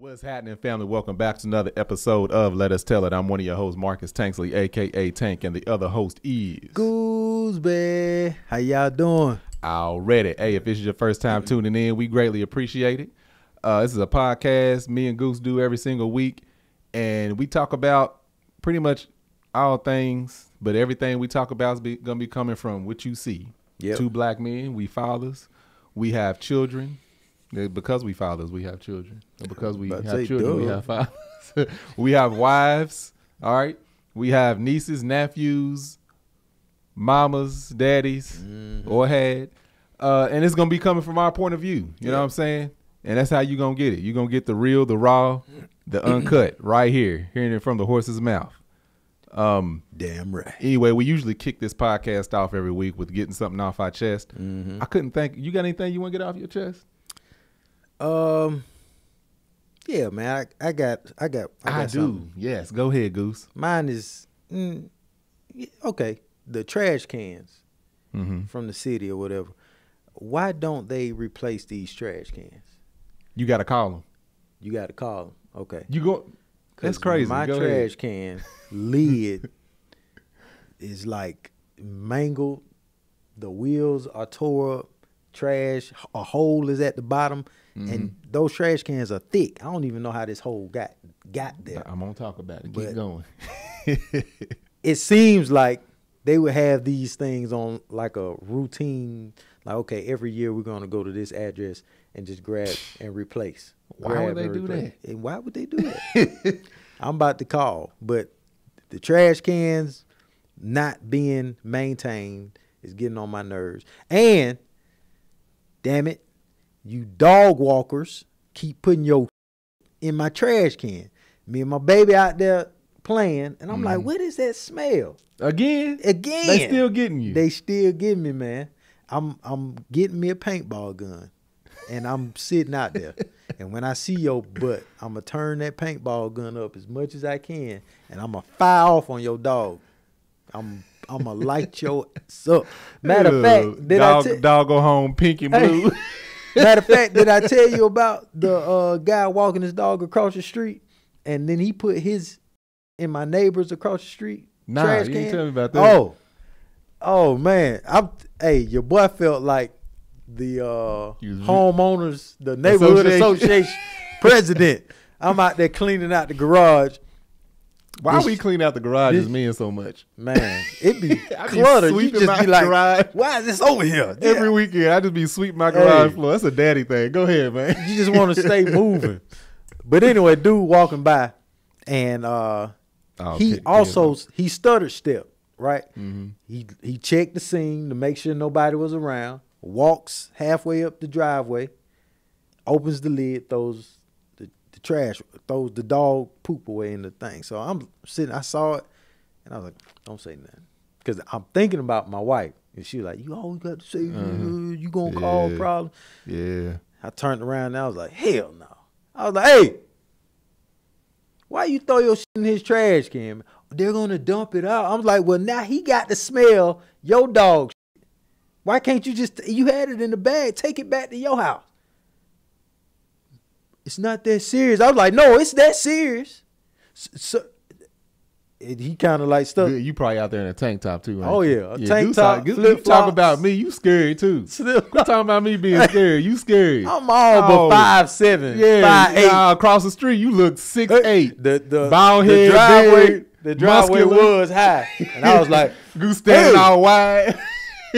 What's happening, family? Welcome back to another episode of Let Us Tell It. I'm one of your hosts, Marcus Tanksley, a.k.a. Tank, and the other host is... Gooseby. How y'all doing? Already. Hey, if this is your first time tuning in, we greatly appreciate it. This is a podcast me and Goose do every single week, and we talk about pretty much all things, but everything we talk about is going to be coming from what you see. Yep. Two black men, we fathers, we have children. Because we fathers, we have children. Because we have children, we have fathers. We have wives, all right? We have nieces, nephews, mamas, daddies, or had. And it's going to be coming from our point of view. You know what I'm saying? And that's how you're going to get it. You're going to get the real, the raw, the uncut right here, hearing it from the horse's mouth. Damn right. Anyway, we usually kick this podcast off every week with getting something off our chest. I couldn't think. You got anything you want to get off your chest? Yeah, man. I got I do. something. Yes, go ahead, Goose. Mine is okay. The trash cans from the city or whatever. Why don't they replace these trash cans? You got to call them. You got to call them. Okay. You go. That's crazy. My go trash ahead. can lid is like mangled. The wheels are tore up. Trash. A hole is at the bottom. And those trash cans are thick. I don't even know how this hole got there. I'm going to talk about it. But Keep going. It seems like they would have these things on like a routine, like, okay, every year we're going to go to this address and just grab and replace. Why would they do that? And why would they do that? I'm about to call. But the trash cans not being maintained is getting on my nerves. And, damn it, you dog walkers keep putting your in my trash can. Me and my baby out there playing, and I'm like, what is that smell? Again? Again. They still getting you. They still getting me, man. I'm getting me a paintball gun, and I'm sitting out there. And when I see your butt, I'm going to turn that paintball gun up as much as I can, and I'm going to fire off on your dog. I'm going to light your ass up. Matter of fact, dog go home pink and blue. Matter of fact, did I tell you about the guy walking his dog across the street, and then he put his in my neighbors across the street? Nah, trash you can? didn't tell me about that. Oh man, hey, your boy felt like the homeowners, the neighborhood association president. I'm out there cleaning out the garage. Why we clean out the garage as men so much? Man, it be cluttered. You just be like, garage. why is this over here? Every weekend, I just be sweeping my garage floor. That's a daddy thing. Go ahead, man. You just want to stay moving. But anyway, dude walking by, and he stuttered step, right? He checked the scene to make sure nobody was around, walks halfway up the driveway, opens the lid, throws the trash, throws the dog poop away in the thing. So I'm sitting, I saw it, and I was like, don't say nothing. Because I'm thinking about my wife. And she was like, you always got to say, you going to cause a problem. Yeah. I turned around, and I was like, hell no. I was like, hey, why you throw your shit in his trash can? They're going to dump it out. I was like, well, now he got to smell your dog shit. Why can't you you had it in the bag, take it back to your house? It's not that serious. I was like, no, it's that serious. So he kind of like stuck. You probably out there in a tank top too, right? Oh yeah, a tank top. You talk about me, you scary too. You talking about me being scary? You scary? I'm all but 5'7", yeah, 5'8". Across the street, you look 6'8". The bald head, the driveway was high, and I was like, Goose standing all wide.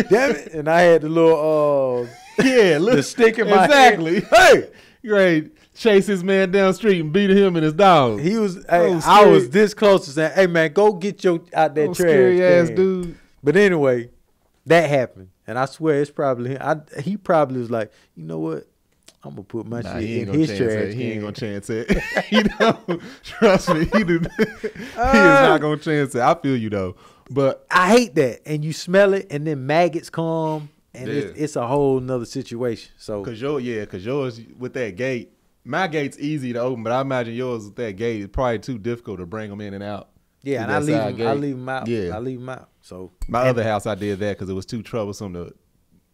Damn it! And I had the little the stick in my exactly. Hey, you ready? Chase his man down the street and beat him and his dog. He was. I was this close to saying, "Hey man, go get your out that trash." Scary ass dude. But anyway, that happened, and I swear it's probably him. He probably was like, you know what? I'm gonna put my shit in his trash. He ain't gonna chance it. Trust me, he is not gonna chance it. I feel you though, but I hate that. And you smell it, and then maggots come, and it's a whole nother situation. So cause yours with that gate. My gate's easy to open, but I imagine yours with that gate is probably too difficult to bring them in and out. Yeah, and I leave them out. Yeah. I leave them out. So my other house, I did that because it was too troublesome to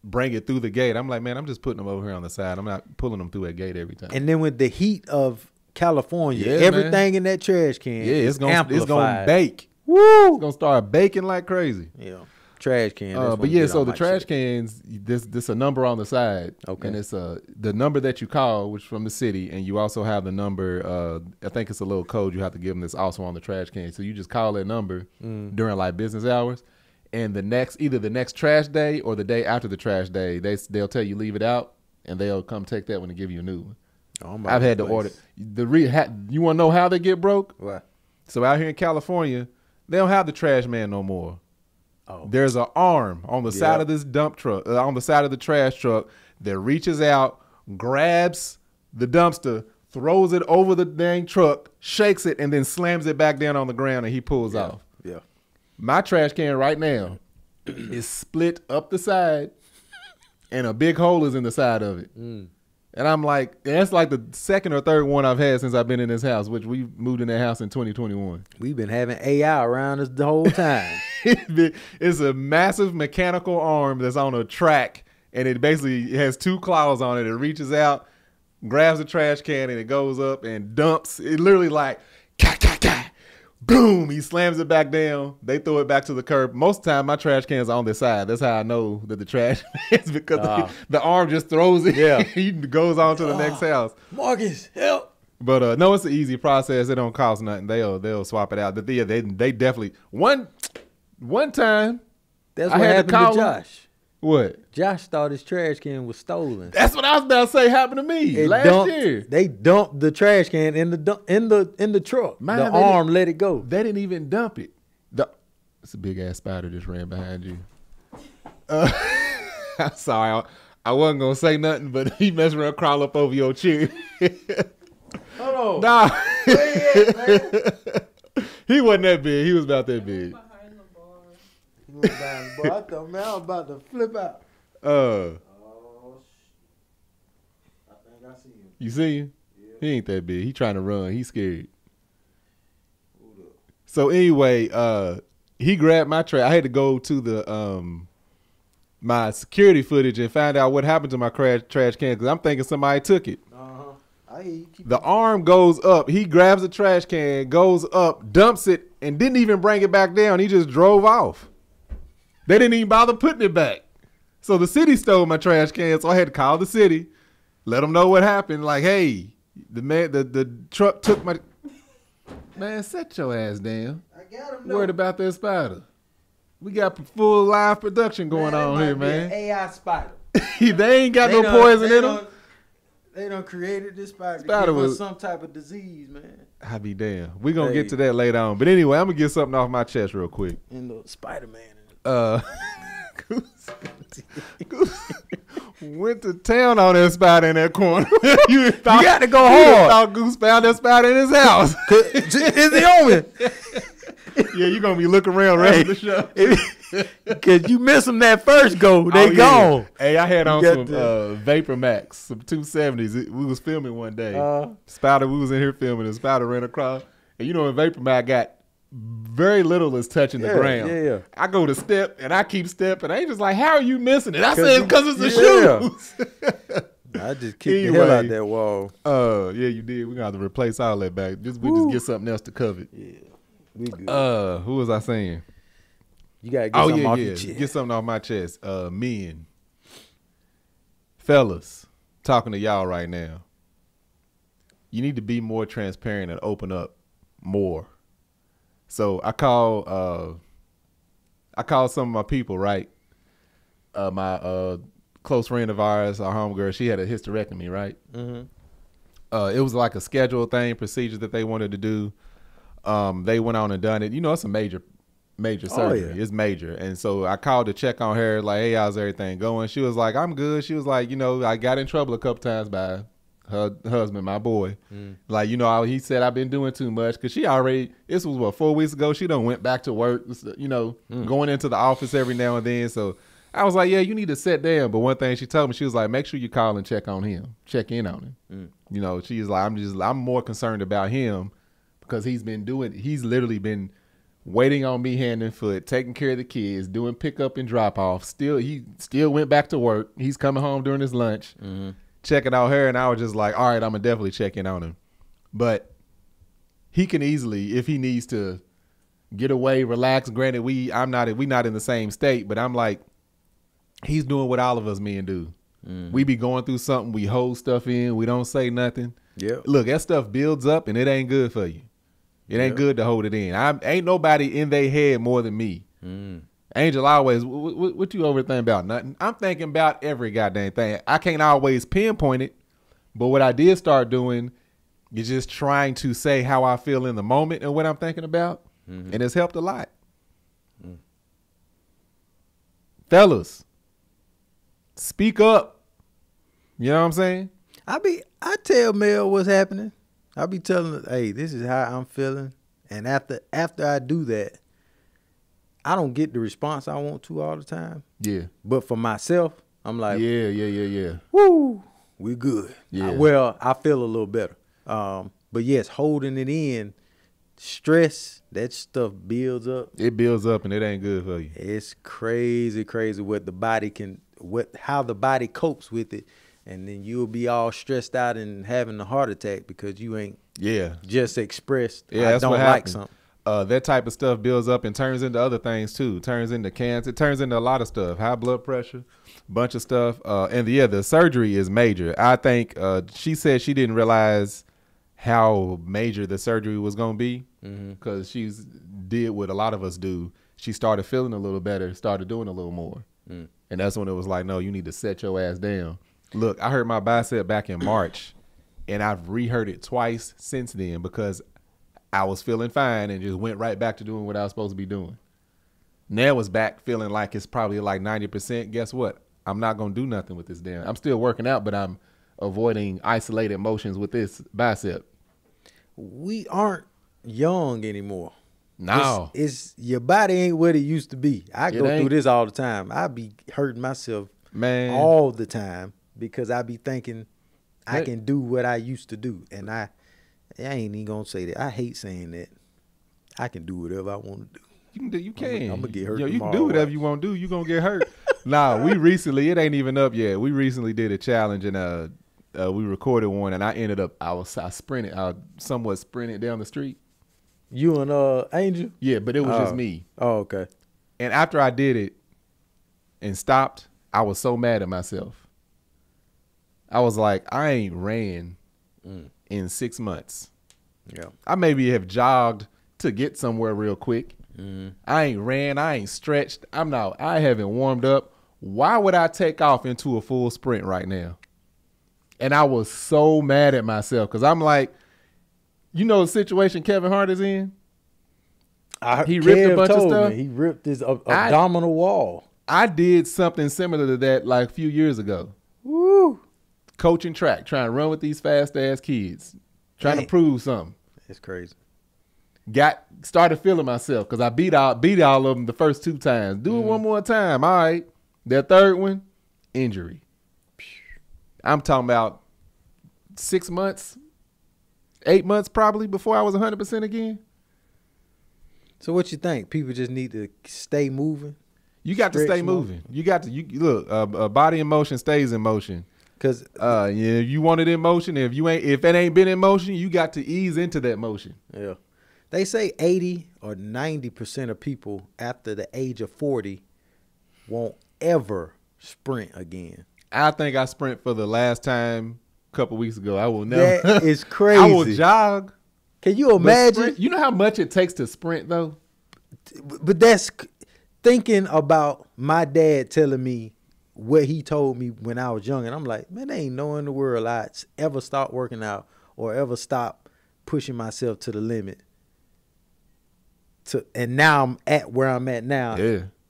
bring it through the gate. I'm like, man, I'm just putting them over here on the side. I'm not pulling them through that gate every time. And then with the heat of California. Everything in that trash can is amplified. It's gonna bake. Woo! It's gonna start baking like crazy. Yeah. Trash can. But yeah, so the trash cans, this a number on the side. Okay. And it's the number that you call, which is from the city, and you also have the number, I think it's a little code you have to give them that's also on the trash can. So you just call that number during like business hours, and either the next trash day or the day after the trash day, they'll tell you leave it out, and they'll come take that one and give you a new one. Oh, I've had to order. You want to know how they get broke? What? So out here in California, they don't have the trash man no more. Oh. There's an arm on the side of this dump truck, on the side of the trash truck, that reaches out, grabs the dumpster, throws it over the dang truck, shakes it, and then slams it back down on the ground, and he pulls off. Yeah. My trash can right now is split up the side, and a big hole is in the side of it. And I'm like, that's like the second or third one I've had since I've been in this house, which we moved in that house in 2021. We've been having AI around us the whole time. It's a massive mechanical arm that's on a track, and it basically has two claws on it. It reaches out, grabs the trash can, and it goes up and dumps. It literally like, boom, he slams it back down. They throw it back to the curb. Most of the time, my trash can's on this side. That's how I know that the trash is, because the arm just throws it. Yeah. He goes on to the next house. Marcus, help. But no, it's an easy process. It don't cost nothing. They'll swap it out. They definitely one time. That's what happened to Josh. What? Josh thought his trash can was stolen. That's what I was about to say happened to me last year. They dumped the trash can in the truck. Man, the arm let it go. They didn't even dump it. It's a big ass spider just ran behind you. I'm sorry, I wasn't gonna say nothing, but he messed around, crawl up over your chair. Hold on. Nah. Man. He wasn't that big. He was about that big. I thought, man, I was about to flip out. I think I see him. You see him? Yeah. He ain't that big. He trying to run. He's scared. So anyway, he grabbed my trash. I had to go to the my security footage and find out what happened to my trash can, because I'm thinking somebody took it. The arm goes up. He grabs the trash can, goes up, dumps it, and didn't even bring it back down. He just drove off. They didn't even bother putting it back. So the city stole my trash can, so I had to call the city, let them know what happened. Like, hey, the truck took my... Man, set your ass down. I got him. Worried about that spider. We got full live production going on here, man. An AI spider. They ain't got no poison in them. They done created this spider to give us some type of disease, man. I be damn. We're going to get to that later on. But anyway, I'm going to get something off my chest real quick. And the Spider-Man. Goose went to town on that spider in that corner. you got to go hard. You thought Goose found that spider in his house. Is he on it? Yeah, you're going to be looking around the rest of the show. Because you miss them that first go. They gone. Hey, I had on some Vapor Max, some 270s. We was filming one day. We was in here filming. The spider ran across. And you know, in Vapor Max, I got very little is touching the ground. Yeah. I go to step, and I keep stepping. They just like, how are you missing it? I said, because it's the shoes. I just kicked the hell out that wall. Yeah, you did. We're going to have to replace all that back. We just get something else to cover it. Yeah, we good. Who was I saying? You got to get something off your chest. Get something off my chest. Men. Fellas, talking to y'all right now. You need to be more transparent and open up more. So I called some of my people, right? My close friend of ours, our homegirl, she had a hysterectomy, right? Mm-hmm. It was like a scheduled thing, procedure that they wanted to do. They went on and done it. You know, it's a major surgery. It's major. And so I called to check on her, like, hey, how's everything going? She was like, I'm good. She was like, you know, I got in trouble a couple times by her husband, my boy. Like, you know, he said I've been doing too much, because this was 4 weeks ago. She done went back to work, you know, going into the office every now and then. So I was like, yeah, you need to sit down. But one thing she told me, she was like, make sure you call and check on him, check in on him. You know, she's like, I'm more concerned about him, because he's literally been waiting on me hand and foot, taking care of the kids, doing pickup and drop off. He still went back to work. He's coming home during his lunch. Checking out her, and I was just like, all right, I'm gonna definitely check in on him. But he can easily, if he needs to get away, relax. Granted, we not in the same state, but I'm like, he's doing what all of us men do. We be going through something, we hold stuff in, we don't say nothing. Yeah. Look, that stuff builds up and it ain't good for you. It ain't good to hold it in. Ain't nobody in their head more than me. Angel always, what you overthink about? Nothing. I'm thinking about every goddamn thing. I can't always pinpoint it, but what I did start doing is just trying to say how I feel in the moment and what I'm thinking about, and it's helped a lot. Fellas, speak up. You know what I'm saying? I tell Mel what's happening. I be telling her, hey, this is how I'm feeling. And after I do that, I don't get the response I want to all the time. Yeah. But for myself, I'm like, yeah. woo, we good. Yeah. I feel a little better. But yes, holding it in, stress, that stuff builds up. It builds up and it ain't good for you. It's crazy what the body how the body copes with it. And then you'll be all stressed out and having a heart attack because you ain't just expressed. Yeah, I don't like something. That type of stuff builds up and turns into other things too. Turns into cancer. It turns into a lot of stuff. High blood pressure, bunch of stuff. The surgery is major. I think she said she didn't realize how major the surgery was going to be because she's did what a lot of us do. She started feeling a little better, started doing a little more. And that's when it was like, no, you need to set your ass down. Look, I hurt my bicep back in March, and I've re-hurt it twice since then because I was feeling fine and just went right back to doing what I was supposed to be doing. Now it's back feeling like it's probably like 90%. Guess what? I'm not going to do nothing with this damn. I'm still working out, but I'm avoiding isolated motions with this bicep. We aren't young anymore. No. It's your body ain't what it used to be. I go through this all the time. I be hurting myself all the time. Because I be thinking I can do what I used to do. And I ain't even going to say that. I hate saying that. I can do whatever I want to do. You can. I'm going to get hurt you can do whatever you want to do. You going to get hurt. We recently, it ain't even up yet. We recently did a challenge and we recorded one and I ended up, I somewhat sprinted down the street. You and Angel? Yeah, but it was just me. Oh, okay. And after I did it and stopped, I was so mad at myself. I was like, I ain't ran in 6 months. Yeah, I maybe have jogged to get somewhere real quick. I ain't ran. I ain't stretched. I haven't warmed up. Why would I take off into a full sprint right now? And I was so mad at myself because I'm like, you know the situation Kevin Hart is in? He ripped a bunch of stuff. He ripped his abdominal wall. I did something similar to that like a few years ago. Woo. Coaching track, trying to run with these fast-ass kids, trying to prove something. It's crazy. Started feeling myself because I beat all of them the first 2 times. Do it one more time. All right. That third one, injury. I'm talking about 6 months, 8 months probably before I was 100% again. So what you think? People just need to stay moving? You got to stay moving. You got to look, a body in motion stays in motion. Cause you want it in motion. If it ain't been in motion, you got to ease into that motion. Yeah, they say 80 or 90% of people after the age of 40 won't ever sprint again. I think I sprint for the last time a couple weeks ago. I will never. That is crazy. I will jog. Can you imagine? You know how much it takes to sprint though. But that's thinking about my dad telling me what he told me when I was young. And I'm like, man, there ain't no in the world I'd ever stop working out or ever stop pushing myself to the limit. And now I'm at where I'm at now,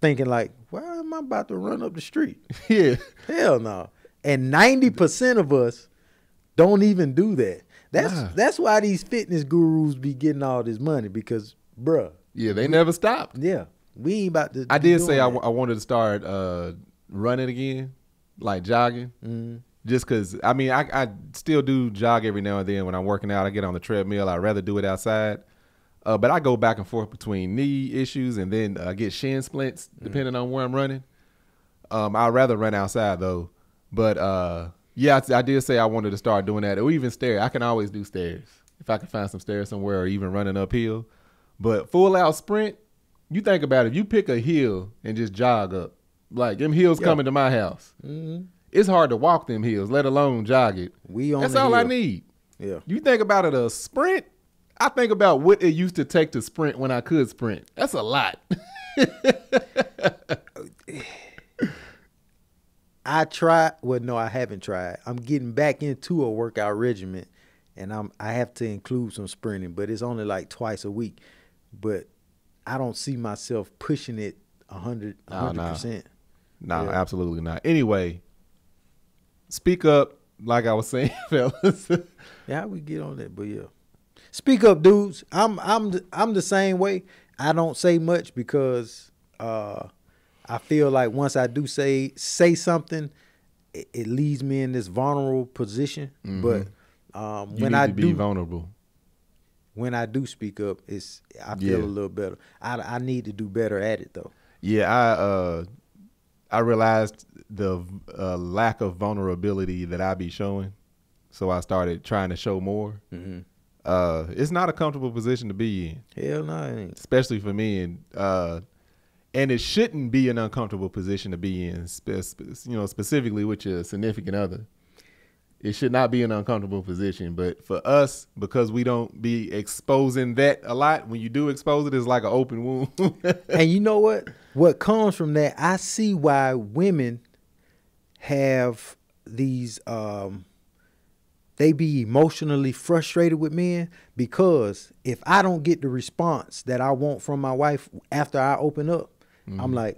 thinking like, why am I about to run up the street? Yeah. Hell no. And 90% of us don't even do that. That's why these fitness gurus be getting all this money because, bruh. Yeah, they never stopped. Yeah. We ain't about to. I did say I wanted to start running again, like jogging, just because, I mean, I still do jog every now and then when I'm working out. I get on the treadmill. I'd rather do it outside. But I go back and forth between knee issues and then I get shin splints depending on where I'm running. I'd rather run outside, though. But, yeah, I did say I wanted to start doing that. Or even stairs. I can always do stairs. if I can find some stairs somewhere, or even running uphill. But full out sprint, you think about it, if you pick a hill and just jog up, like them hills coming to my house, it's hard to walk them hills, let alone jog it. That's all I need. Yeah. You think about it, a sprint, I think about what it used to take to sprint when I could sprint. That's a lot. I tried. Well, no, I haven't tried. I'm getting back into a workout regimen, and I have to include some sprinting, but it's only like twice a week. But I don't see myself pushing it 100%. No, absolutely not. Anyway, speak up, like I was saying, fellas. Yeah, we get on that, but yeah. Speak up, dudes. I'm the same way. I don't say much because I feel like once I do say something, it leaves me in this vulnerable position. But when I do be vulnerable, when I do speak up, I feel a little better. I need to do better at it though. Yeah, I realized the lack of vulnerability that I be showing, so I started trying to show more. It's not a comfortable position to be in. Hell no, it ain't. Especially for me, and it shouldn't be an uncomfortable position to be in. Specifically with your significant other, it should not be an uncomfortable position. But for us, because we don't be exposing that a lot, when you do expose it, it's like an open wound. And you know what? What comes from that, I see why women have these. They be emotionally frustrated with men, because if I don't get the response that I want from my wife after I open up, I'm like,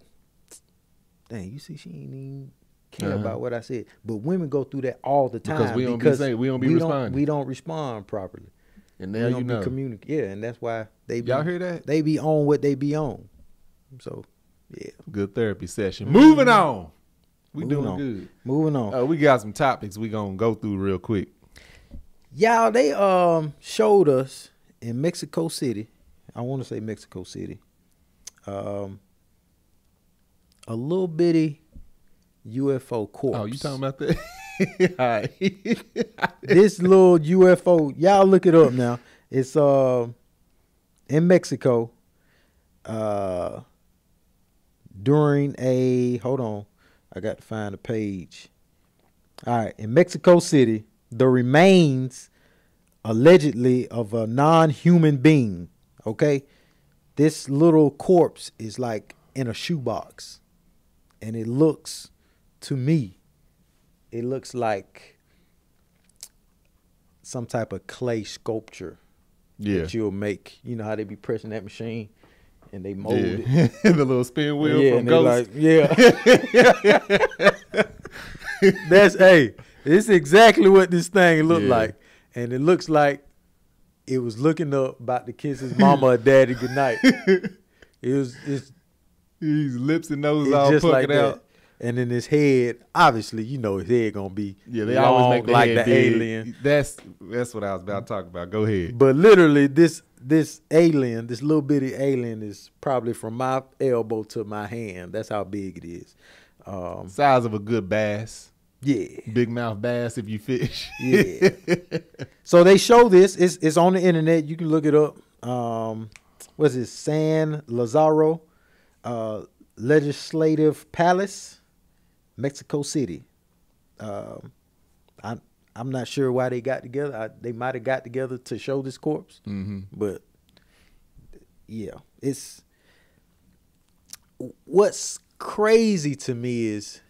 dang, you see, she ain't even care about what I said. But women go through that all the time because we don't be responding. We don't respond properly. And now you know. Yeah, and that's why they be, y'all hear that? They be on what they be on. So, yeah. Good therapy session. Moving on. We doing good. Moving on. We got some topics we gonna go through real quick. Y'all, they showed us in Mexico City. I want to say Mexico City. A little bitty UFO corpse. Oh, you talking about that? All right. This little UFO, y'all look it up now. It's in Mexico. During hold on, I got to find a page. All right, in Mexico City, the remains allegedly of a non-human being. Okay, this little corpse is like in a shoebox, and it looks, to me, it looks like some type of clay sculpture that you'll make. You know how they be pressing that machine and they mold it. The little spin wheel from Ghost. That's it's exactly what this thing looked like. And it looks like it was looking up about to kiss his mama or daddy goodnight. It's his lips and nose all puckered like out. And in his head, obviously, you know his head gonna be they always make the like head the big. alien. That's what I was about to talk about. Go ahead. But literally, this alien, this little bitty alien, is probably from my elbow to my hand. That's how big it is. Size of a good bass. Yeah. Big mouth bass if you fish. Yeah. So they show this. It's on the internet. You can look it up. What's it? San Lazaro Legislative Palace, Mexico City. I'm not sure why they got together. They might have got together to show this corpse. But yeah, it's what's crazy to me is,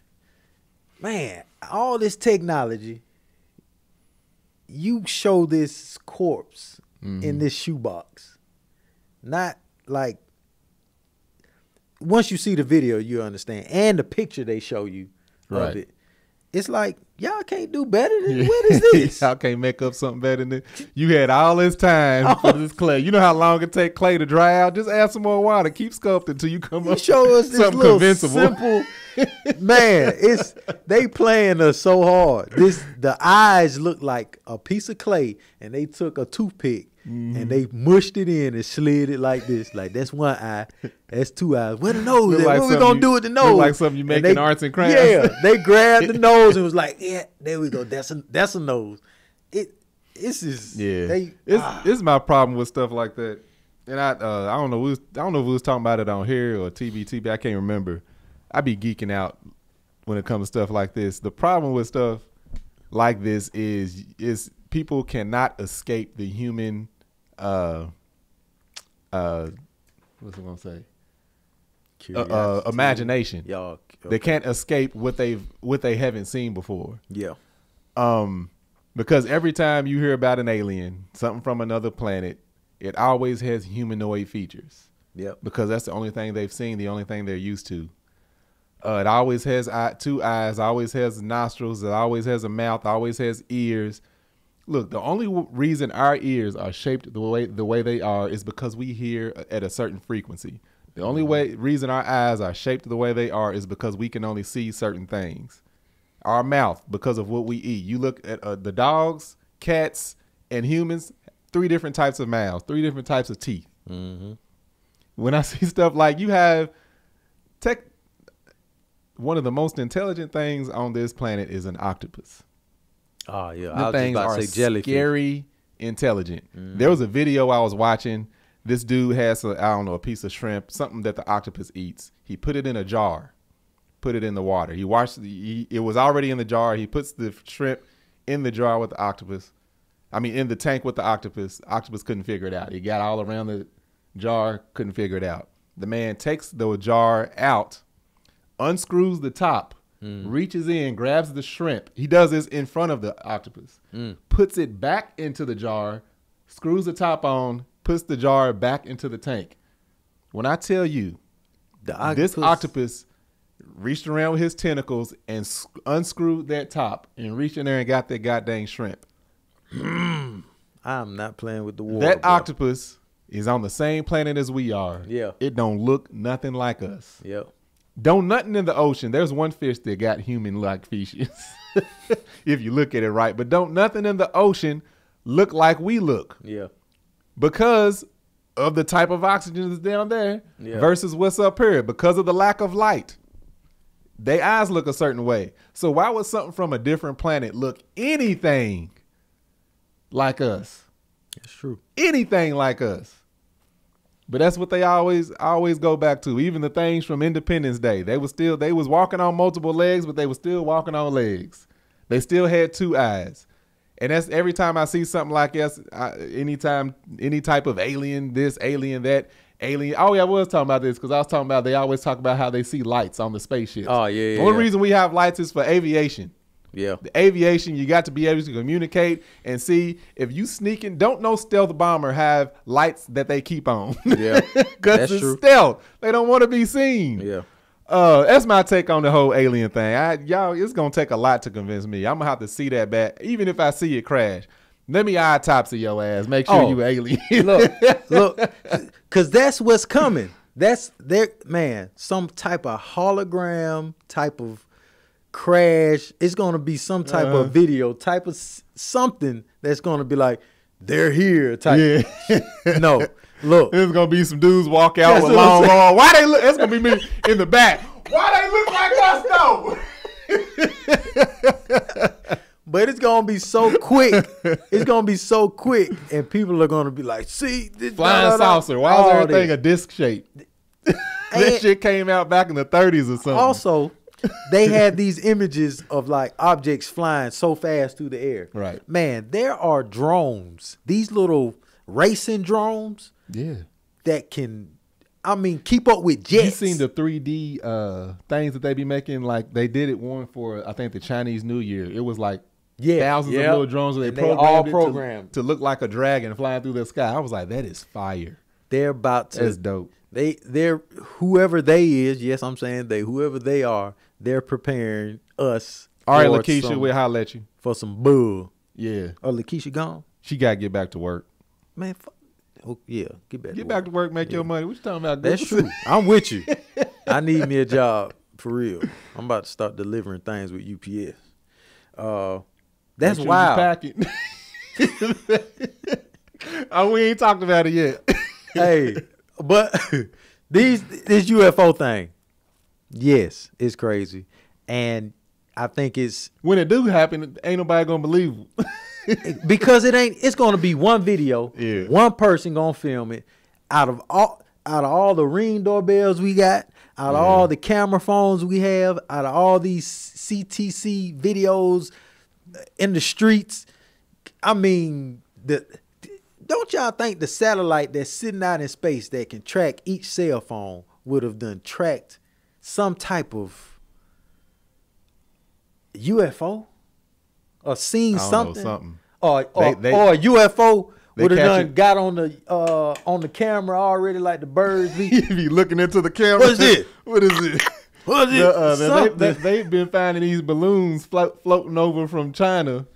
man, all this technology, you show this corpse in this shoebox. Not like, once you see the video, you understand. And the picture they show you of it. It's like, y'all can't do better than what is this? Y'all can't make up something better than this. You had all this time for this clay. You know how long it take clay to dry out? Just add some more water. Keep sculpting until you come up show us this something little convincible. Simple. Man, they playing us so hard. The eyes look like a piece of clay, and they took a toothpick and they mushed it in and slid it like this. Like, that's one eye, that's two eyes. Where the nose at? Like what we gonna do with the nose? Look like something you make in arts and crafts. Yeah, they grabbed the nose and was like, yeah, there we go. That's a nose. It's my problem with stuff like that. And I don't know. I don't know if we was talking about it on here or TBT. I can't remember. I be geeking out when it comes to stuff like this. The problem with stuff like this is people cannot escape the human. What's I gonna say? Imagination. Y'all, okay. They can't escape what they haven't seen before. Yeah. Because every time you hear about an alien, something from another planet, it always has humanoid features. Yep. Because that's the only thing they've seen, the only thing they're used to. It always has 2 eyes, always has nostrils, it always has a mouth, always has ears. Look, the only reason our ears are shaped the way they are is because we hear at a certain frequency. The only reason our eyes are shaped the way they are is because we can only see certain things. Our mouth, because of what we eat. You look at the dogs, cats, and humans, 3 different types of mouths, 3 different types of teeth. Mm-hmm. When I see stuff like you have one of the most intelligent things on this planet is an octopus. Oh, yeah. The things are scary intelligent. Mm-hmm. There was a video I was watching. This dude has a piece of shrimp, something that the octopus eats. He put it in a jar, put it in the water. He washed it was already in the jar. He puts the shrimp in the jar with the octopus. In the tank with the octopus. Octopus couldn't figure it out. He got all around the jar, couldn't figure it out. The man takes the jar out, unscrews the top, reaches in, grabs the shrimp. He does this in front of the octopus, puts it back into the jar, screws the top on, puts the jar back into the tank. When I tell you, this octopus reached around with his tentacles and unscrewed that top and reached in there and got that goddamn shrimp. I'm not playing with the water. That octopus is on the same planet as we are. Yeah. It don't look nothing like us. Yep. Don't nothing in the ocean. There's one fish that got human-like features, if you look at it right. But don't nothing in the ocean look like we look. Yeah. Because of the type of oxygen that's down there versus what's up here. Because of the lack of light. Their eyes look a certain way. So why would something from a different planet look anything like us? That's true. Anything like us. But that's what they always go back to. Even the things from Independence Day. They was walking on multiple legs, but they were still walking on legs. They still had 2 eyes. And that's every time I see something like this, any type of alien, this, alien, that, alien. Oh, yeah, I was talking about this because I was talking about they always talk about how they see lights on the spaceships. Oh, yeah. The only reason we have lights is for aviation. Yeah. The aviation, you got to be able to communicate and see if you sneaking. Don't no stealth bomber have lights that they keep on. Yeah. Because it's stealth. They don't want to be seen. Yeah. That's my take on the whole alien thing. Y'all, it's going to take a lot to convince me. I'm going to have to see that back, even if I see it crash. Let me autopsy your ass. Make sure you alien. Look, because that's what's coming. That's some type of hologram type of crash. It's going to be some type of video, type of something that's going to be like, they're here type. Yeah. No, look. There's going to be some dudes walk out with long arms. Why they look? It's going to be me in the back. Why they look like us though? But it's going to be so quick. It's going to be so quick. And people are going to be like, see. This flying saucer. Why is everything a disc shape? That shit came out back in the 30s or something. Also, they had these images of like objects flying so fast through the air. Right. Man, there are drones. These little racing drones. Yeah. That can, keep up with jets. You seen the 3D things that they be making? Like they did it one for, I think, the Chinese New Year. It was like thousands of little drones that they programmed it to look like a dragon flying through the sky. I was like, that is fire. They're about to. That's dope. They're whoever they is. Yes, I'm saying whoever they are. They're preparing us. All right, Lakeisha, we'll holler at you for some bull. Yeah. Oh, Lakeisha gone. She gotta get back to work. Man, get back. Get back to work. Make your money. What you talking about? That's true. I'm with you. I need me a job for real. I'm about to start delivering things with UPS. That's wild. We ain't talked about it yet. Hey, but this UFO thing, yes, it's crazy, and I think it's when it do happen, ain't nobody gonna believe. Because it's going to be one video. Yeah. One person going to film it. Out of all the Ring doorbells we got, out of all the camera phones we have, out of all these CTC videos in the streets, I mean, don't y'all think the satellite that's sitting out in space that can track each cell phone would have done tracked some type of UFO or seen something? Or a UFO would have done got on the camera already, like the birds be. Be looking into the camera. What is it? What is it? What is it? They've been finding these balloons floating over from China,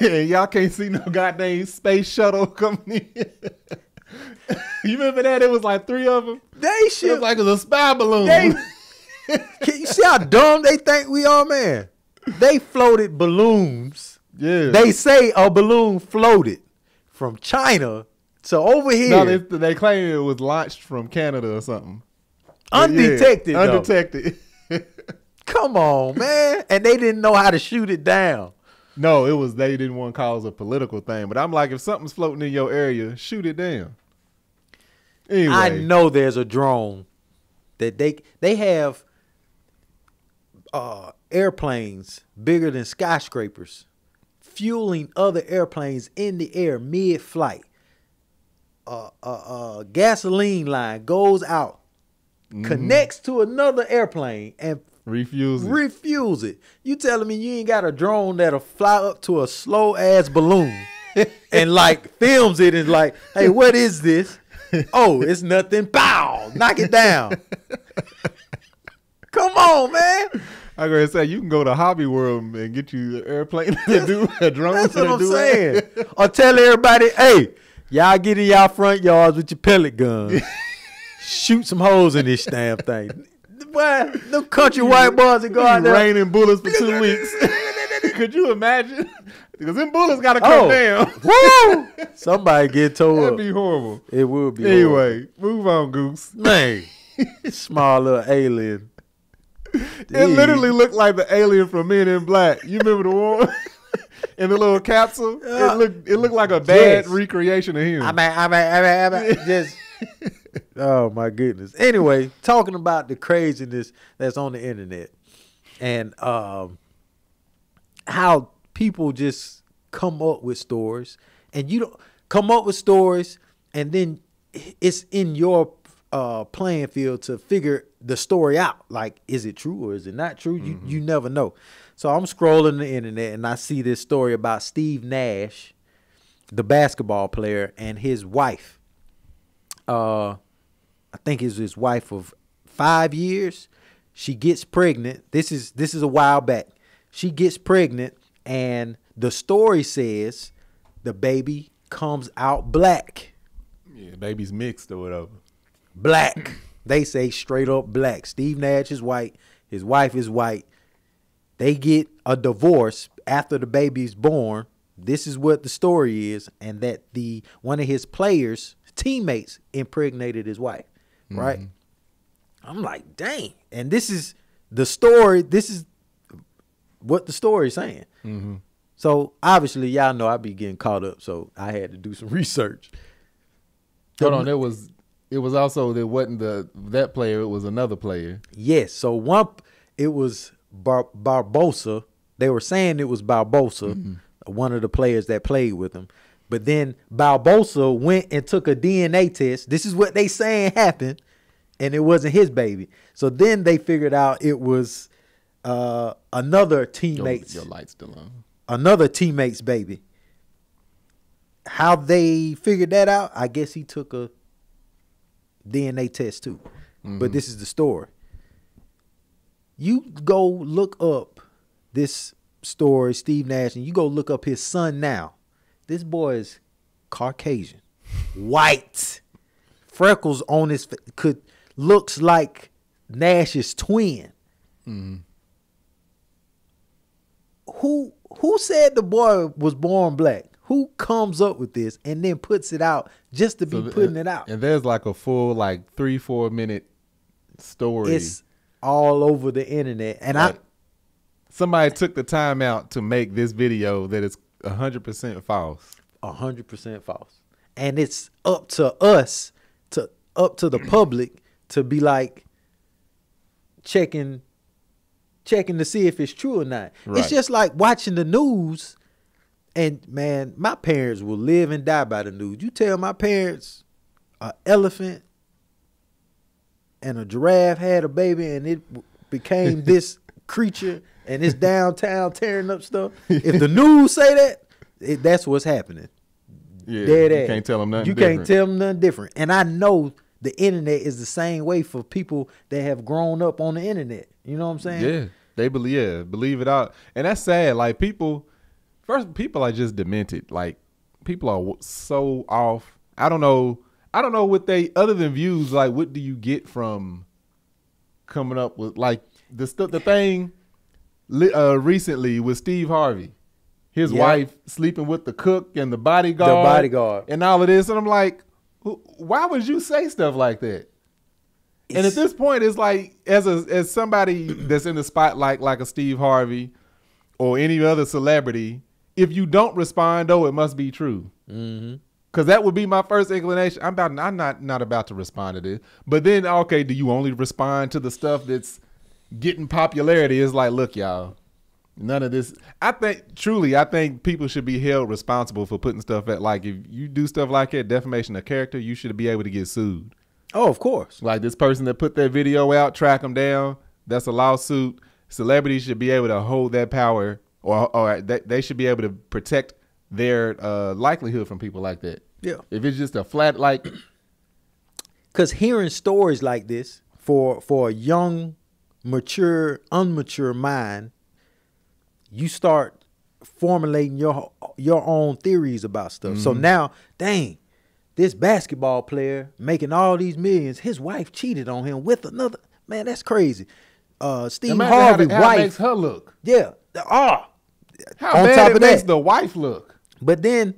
and y'all can't see no goddamn space shuttle coming in. You remember that? It was like 3 of them. It was like a spy balloon. Can you see how dumb they think we are, man? They floated balloons. Yeah. They say a balloon floated from China to over here. No, they claim it was launched from Canada or something. Undetected. Yeah, undetected. Come on, man. And they didn't know how to shoot it down. No, they didn't want to cause a political thing. But I'm like, if something's floating in your area, shoot it down. Anyway. I know there's a drone that they have airplanes bigger than skyscrapers fueling other airplanes in the air mid-flight. Gasoline line goes out, connects to another airplane, and refuels it. You telling me you ain't got a drone that'll fly up to a slow-ass balloon and like films it and like, hey, what is this? Oh, it's nothing. Pow! Knock it down. Come on, man. I'm going to say, you can go to Hobby World and get you an airplane to do a drone. That's what I'm saying. Or tell everybody, hey, y'all get in y'all front yards with your pellet gun. Shoot some holes in this damn thing. Boy, them country white boys that go out there. Raining bullets for 2 weeks. Could you imagine? Because them bullets got to come down. Woo! Somebody get towed up. That'd be horrible. It would be Anyway, move on, Goose. Man, small little alien. It literally looked like the alien from Men in Black. You remember the one in the little capsule? It looked like a bad recreation of him. Just, oh my goodness. Anyway, talking about the craziness that's on the internet and how people just come up with stories, and you don't come up with stories, and then it's in your playing field to figure the story out. Like, is it true or is it not true? You never know. So I'm scrolling the internet and I see this story about Steve Nash, the basketball player, and his wife. I think it's his wife of 5 years. She gets pregnant. This is a while back. She gets pregnant, and the story says the baby comes out black. Yeah, baby's mixed or whatever. Black. They say straight up black. Steve Nash is white. His wife is white. They get a divorce after the baby's born. This is what the story is, and that one of his players, teammates, impregnated his wife. Right? I'm like, dang. And this is the story. This is what the story is saying. So obviously, y'all know I be getting caught up, so I had to do some research. Hold on, it was also, there wasn't that player, it was another player. Yes, so it was Barbosa. They were saying it was Barbosa, one of the players that played with him. But then Barbosa went and took a DNA test. This is what they saying happened, and it wasn't his baby. So then they figured out it was another teammate's. Your light's still on. Another teammate's baby. How they figured that out, I guess he took a DNA test too. But this is the story. You go look up this story, Steve Nash, and you go look up his son now. This boy is Caucasian, white, freckles on his face, looks like Nash's twin. Who said the boy was born black? Who comes up with this and then puts it out just to be putting it out? And there's like a full 3-4 minute story. It's all over the internet, and somebody took the time out to make this video that is 100% false. 100% false. And it's up to us, up to the public to be like checking to see if it's true or not. Right. It's just like watching the news. And man, my parents will live and die by the news. You tell my parents an elephant and a giraffe had a baby and it became this creature and it's downtown tearing up stuff. If the news say that, that's what's happening. Yeah, you can't tell them nothing different. You can't tell them nothing different. And I know the internet is the same way for people that have grown up on the internet. You know what I'm saying? Yeah, they believe it out. And that's sad. Like people are just demented. Like people are so off. I don't know what they, other than views, like what do you get from coming up with like the thing recently with Steve Harvey. His wife sleeping with the cook and the bodyguard. And all of this. And I'm like, why would you say stuff like that? And at this point, it's like, as somebody that's in the spotlight like a Steve Harvey or any other celebrity, if you don't respond, it must be true. Mm-hmm. Because that would be my first inclination. I'm not about to respond to this. But then, okay, do you only respond to the stuff that's getting popularity? It's like, look, y'all. None of this. I think people should be held responsible for putting stuff at, like, if you do stuff like that, defamation of character, you should be able to get sued. Oh, of course. Like this person that put that video out, track them down. That's a lawsuit. Celebrities should be able to hold that power, or they should be able to protect their likelihood from people like that. Yeah. If it's just a flat, like, because hearing stories like this for a young, unmature mind, you start formulating your own theories about stuff. Mm-hmm. So now, dang, this basketball player making all these millions, his wife cheated on him with another. Man, that's crazy. Steve Harvey's wife. How makes her look. Yeah. How bad it makes the wife look. But then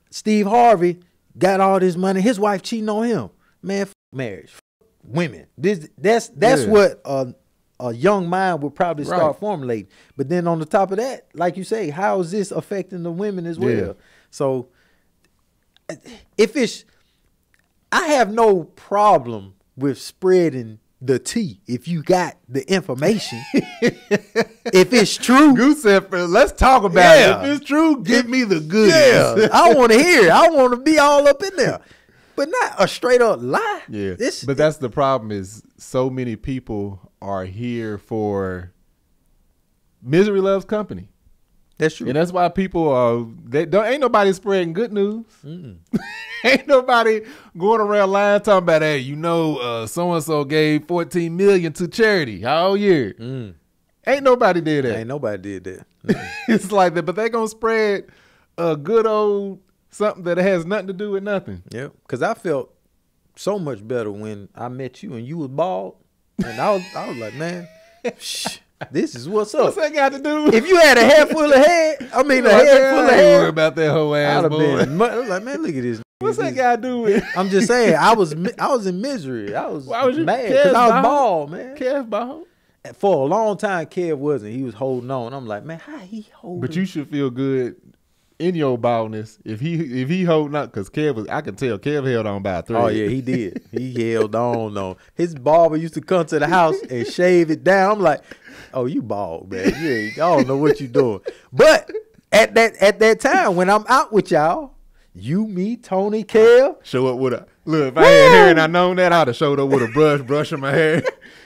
Steve Harvey got all this money. His wife cheating on him. Man, marriage, women. That's what a young mind would probably start formulating. But then on the top of that, like you say, how is this affecting the women as well? Yeah. So I have no problem with spreading the tea if you got the information. If it's true, Goose said, let's talk about it. If it's true, give me the goods. Yeah, I want to hear it. I want to be all up in there, but not a straight up lie. Yeah, but that's the problem. Is so many people are here for misery loves company. That's true, and that's why people are. Ain't nobody spreading good news. Ain't nobody going around lying talking about, hey, so and so gave $14 million to charity all year. Ain't nobody did that. Ain't nobody did that. It's like that, but they gonna spread a good old something that has nothing to do with nothing. Yeah, because I felt so much better when I met you and you was bald, and I was like, man, shh. This is what's up. What's that got to do? If you had a head full of hair, a head full of hair. Worry about that whole ass boy. I was like, man, look at this. What's that got to do with? I'm just saying, I was in misery. I was mad because I was bald, man. Kev bald. For a long time, Kev wasn't. He was holding on. I'm like, man, how he holding? But you should feel good in your baldness if he holding up, because I can tell Kev held on by a thread. Oh yeah, he did. He held on. His barber used to come to the house and shave it down. I'm like, oh, you bald, man. I don't know what you doing. But at that time when I'm out with y'all, you, me, Tony, Kev, show up with a look. If I had hair and I known that, I'd have showed up with a brushing my hair.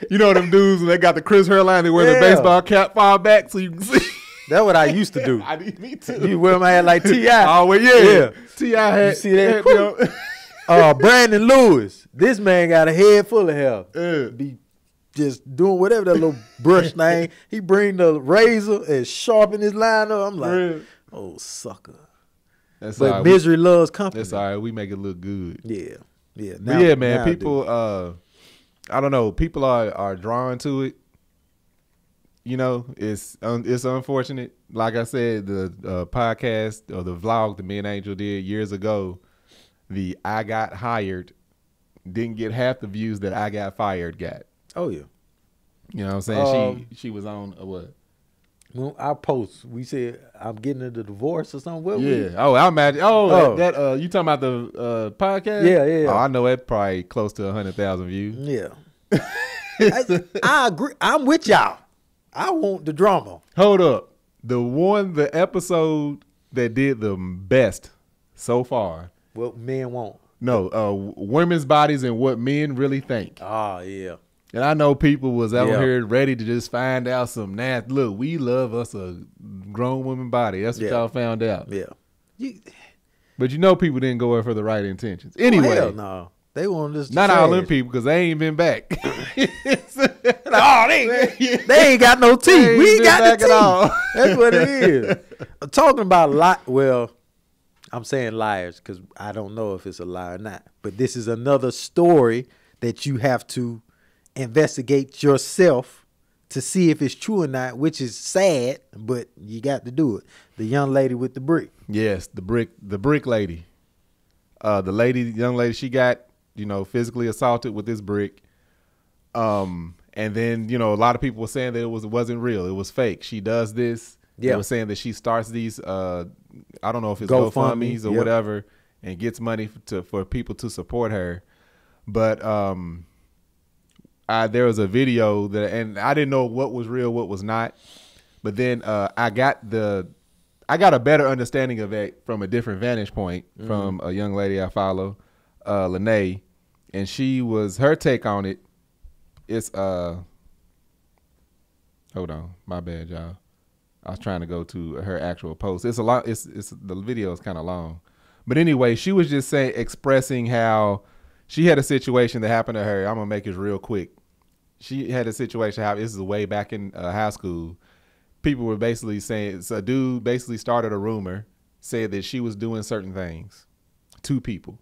You know them dudes when they got the Chris hairline, they wear the baseball cap far back so you can see. That's what I used to do. Me too. You wear my hair like T.I. Oh, well, yeah. T.I. had. You see that? Brandon Lewis. This man got a head full of hair. Be just doing whatever that little brush thing. He bring the razor and sharpen his line up. I'm like, oh, sucker. That's but right. misery loves company. That's all right. We make it look good. Yeah. Yeah. But yeah, man. People, I don't know. People are drawn to it. It's unfortunate. Like I said, the podcast or the vlog that me and Angel did years ago, the I got hired didn't get half the views that I got fired got. Oh yeah. You know what I'm saying? She was on what? When our post, we said I'm getting a divorce or something. What yeah. Oh, I imagine. Oh, that you talking about the podcast? Yeah. Oh, I know it probably close to 100,000 views. Yeah. I agree. I'm with y'all. I want the drama. Hold up. The episode that did the best so far. What men want. No, women's bodies and what men really think. Oh, yeah. And I know people was out here ready to just find out some nasty. Look, we love us a grown woman body. That's what y'all found out. Yeah. But you know people didn't go there for the right intentions. Anyway. Hell no. They wanted us to not all them people because they ain't been back. Oh, they ain't got no teeth. We ain't got the teeth. That's what it is. Talking about well, I'm saying liars because I don't know if it's a lie or not. But this is another story that you have to investigate yourself to see if it's true or not, which is sad, but you got to do it. The young lady with the brick. Yes, the brick lady. The young lady, she got, physically assaulted with this brick. And then, a lot of people were saying that it wasn't real. It was fake. She does this. Yeah. They were saying that she starts these, I don't know if it's GoFundMes or whatever, and gets money for people to support her. But there was a video and I didn't know what was real, what was not. But then I got a better understanding of it from a different vantage point from a young lady I follow, Lene, and her take on it is hold on, my bad, y'all. I was trying to go to her actual post. It's a lot. The video is kind of long, but anyway, she was just expressing how she had a situation that happened to her. I'm gonna make it real quick. She had a situation happen. This is way back in high school. People were basically saying, so a dude basically started a rumor, said that she was doing certain things to people.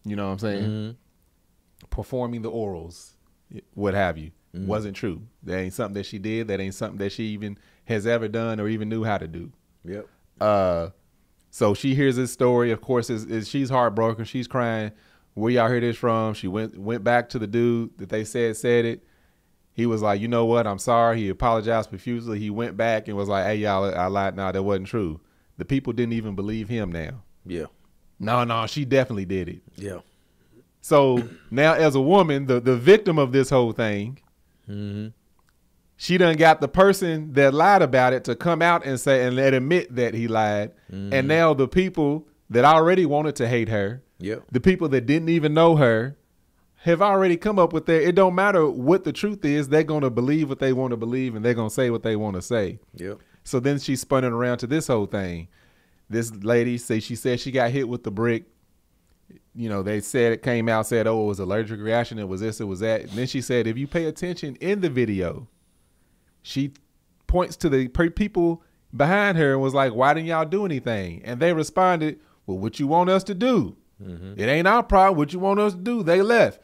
You know what I'm saying? Mm-hmm. Performing the orals, what have you. Mm-hmm. Wasn't true. That ain't something that she did. That ain't something that she even has ever done or even knew how to do. Yep. So she hears this story. Of course, she's heartbroken. She's crying. Where y'all hear this from? She went back to the dude that they said it. He was like, you know what? I'm sorry. He apologized profusely. He went back and was like, hey, y'all, I lied. No, that wasn't true. The people didn't even believe him now. Yeah. No, she definitely did it. Yeah. So now as a woman, the victim of this whole thing, she done got the person that lied about it to come out and say and admit that he lied. And now the people that already wanted to hate her, the people that didn't even know her, have already come up with it don't matter what the truth is, they're going to believe what they want to believe and they're going to say what they want to say. Yep. So then she spun it around to this whole thing. This lady she said she got hit with the brick. They said it came out, said, oh, it was allergic reaction. It was this, it was that. And then she said, if you pay attention in the video, she points to the people behind her and was like, why didn't y'all do anything? And they responded, well, what you want us to do? It ain't our problem. What you want us to do? They left.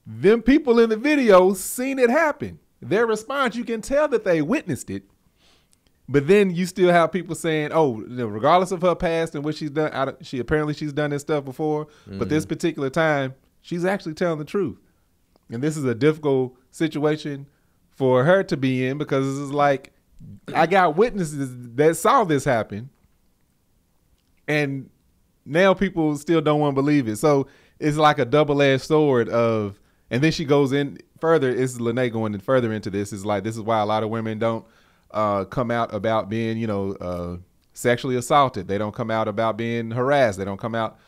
Them people in the video seen it happen. Their response, you can tell that they witnessed it. But then you still have people saying, oh, regardless of her past and what she's done, she's done this stuff before. But this particular time, she's actually telling the truth. And this is a difficult situation for her to be in because it's like, I got witnesses that saw this happen. And now people still don't want to believe it. So it's like a double-edged sword of, and then she goes in further. It's Lene going in further into this. It's like, this is why a lot of women don't come out about being, sexually assaulted. They don't come out about being harassed. They don't come out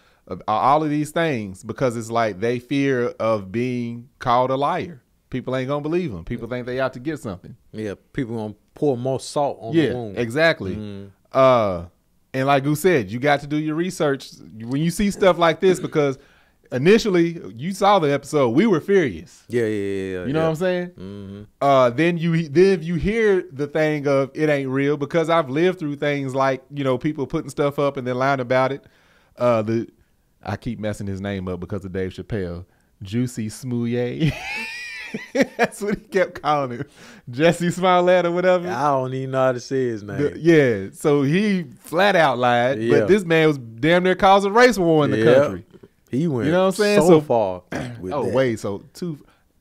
all of these things because it's like they fear of being called a liar. People ain't going to believe them. People think they out to get something. Yeah, people going to pour more salt on the wound. Yeah, exactly. And like Goose said, you got to do your research when you see stuff like this because initially you saw the episode, we were furious. Yeah. You know what I'm saying? Then if you hear the thing of it ain't real because I've lived through things like, people putting stuff up and then lying about it. I keep messing his name up because of Dave Chappelle. Juicy Smouye. That's what he kept calling him. Jesse Smollett or whatever. I don't even know how to say his name. Yeah. So he flat out lied. Yeah. But this man was damn near causing race war in the country. He went what I'm saying? so far. Way. So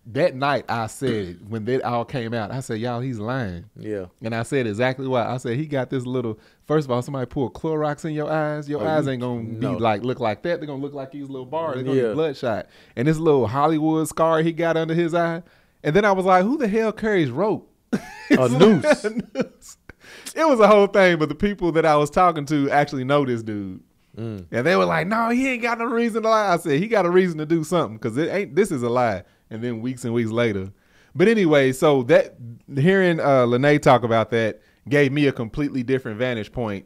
that night I said, when that all came out, I said, y'all, he's lying. Yeah. And I said exactly why. I said, he got this little, first of all, somebody pour Clorox in your eyes. Your eyes ain't going to be like, look like that. They're going to look like these little bars. They're going to be bloodshot. And this little Hollywood scar he got under his eye. And then I was like, who the hell carries rope? A noose. It was a whole thing, but the people that I was talking to actually know this dude. And they were like, no, he ain't got no reason to lie. I said, he got a reason to do something because this is a lie. And then weeks and weeks later. But anyway, so that hearing Lene talk about that gave me a completely different vantage point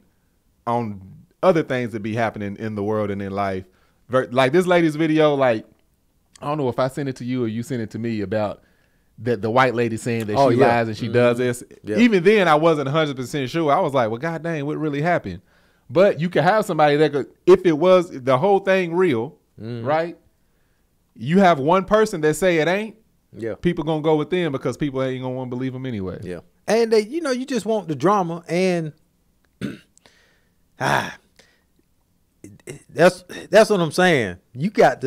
on other things that be happening in the world and in life. Like this lady's video, like, I don't know if I sent it to you or you sent it to me about that the white lady saying that she lies and she does this. Yeah. Even then, I wasn't 100% sure. I was like, well, God dang, what really happened? But you could have somebody that could, if it was the whole thing real, right? You have one person that say it ain't. Yeah, people gonna go with them because people ain't gonna want to believe them anyway. Yeah, and they, you just want the drama, and that's what I'm saying. You have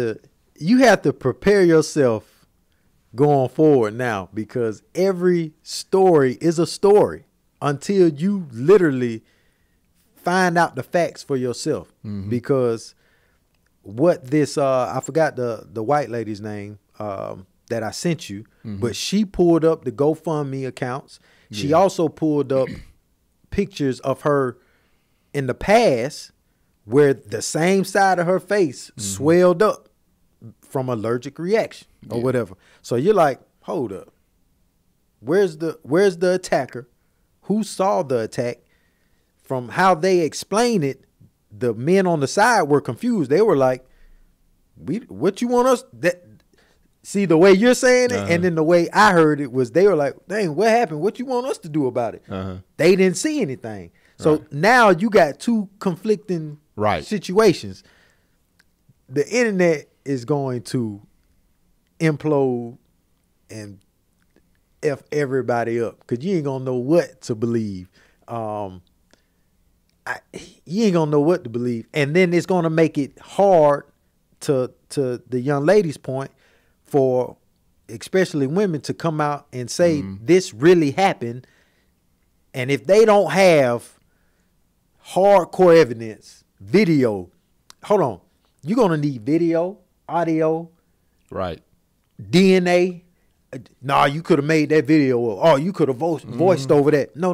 to prepare yourself going forward now because every story is a story until you literally find out the facts for yourself. Because what this I forgot the white lady's name that I sent you, but she pulled up the GoFundMe accounts. She also pulled up pictures of her in the past where the same side of her face swelled up from allergic reaction or whatever. So you're like, hold up. Where's the attacker? Who saw the attack? From how they explained it, the men on the side were confused. They were like, what you want us that see the way you're saying it, and then the way I heard it was they were like, dang, what happened? What you want us to do about it? They didn't see anything. So now you got two conflicting situations. The internet is going to implode and F everybody up because you ain't gonna know what to believe. You ain't gonna know what to believe, and then it's gonna make it hard to the young lady's point for especially women to come out and say this really happened. And if they don't have hardcore evidence, video, hold on, you're gonna need video, audio, DNA. Nah, you could have made that video. Oh, you could have voiced over that. No.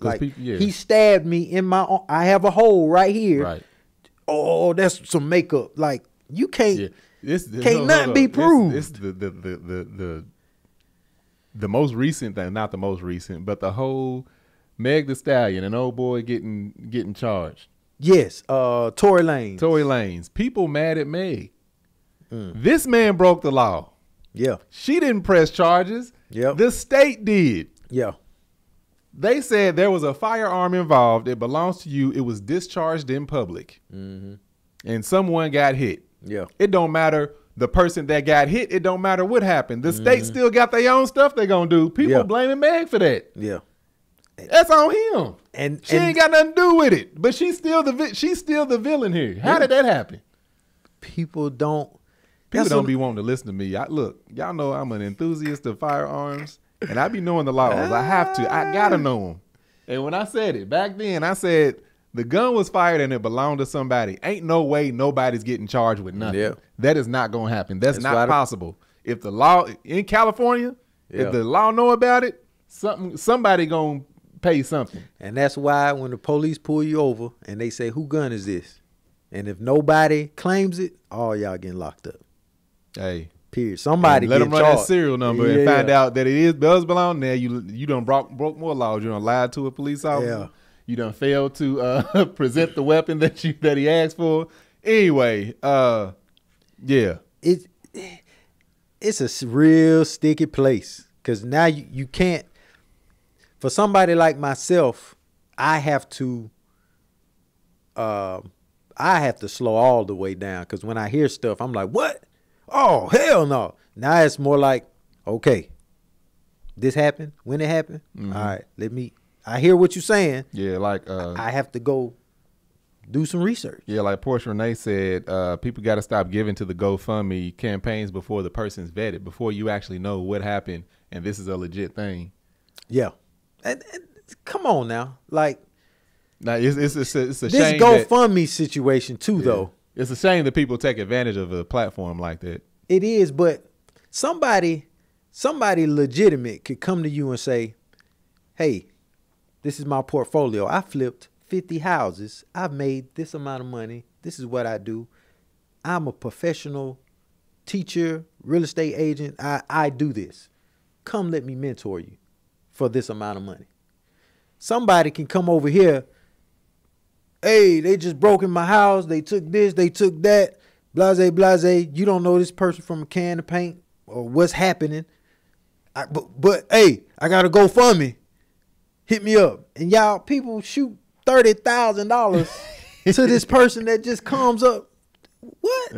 Like he stabbed me in my own. I have a hole right here. Oh, that's some makeup. Like you can't. Can't nothing be proved. This the most recent thing, not the most recent, but the whole Meg Thee Stallion, an old boy getting charged. Yes, Tory Lanez. Tory Lanez. People mad at Meg. This man broke the law. Yeah. She didn't press charges. Yeah. The state did. Yeah. They said there was a firearm involved. It belongs to you. It was discharged in public. And someone got hit. Yeah. It don't matter the person that got hit. It don't matter what happened. The state still got their own stuff they gonna do. People blaming Meg for that. Yeah. That's on him. And she ain't got nothing to do with it. But she's still the villain here. How did that happen? People don't be wanting to listen to me. Y'all know I'm an enthusiast of firearms, and I be knowing the laws. I have to. I gotta know them. And when I said it back then, I said the gun was fired and it belonged to somebody. Ain't no way nobody's getting charged with nothing. Yeah. That is not gonna happen. That's not possible. If the law in California, if the law know about it, somebody gonna pay something. And that's why when the police pull you over and they say, "Who gun is this?" and if nobody claims it, all y'all getting locked up. Hey, period. Somebody let them run charged. that serial number and find out that it does belong there. You done broke more laws. You done lied to a police officer. Yeah. You done failed to present the weapon that he asked for. Anyway, yeah, it's a real sticky place because now you can't. For somebody like myself, I have to slow all the way down because when I hear stuff, I'm like, what? Oh, hell no. Now it's more like, okay, this happened. When it happened? All right, I hear what you're saying. Yeah, like I have to go do some research. Yeah, like Portia Renee said, people got to stop giving to the GoFundMe campaigns before the person's vetted, before you actually know what happened and this is a legit thing. Yeah. And come on now. Like, now it's a shame. This GoFundMe situation too, though. It's a shame that people take advantage of a platform like that. It is, but somebody legitimate could come to you and say, hey, this is my portfolio. I flipped 50 houses. I've made this amount of money. This is what I do. I'm a professional teacher, real estate agent. I do this. Come let me mentor you for this amount of money. Somebody can come over here. Hey, they just broke in my house. They took this, they took that. Blase, blase. You don't know this person from a can of paint or what's happening. But hey, I got to GoFundMe. Hit me up. And y'all people shoot $30,000 to this person that just comes up. What?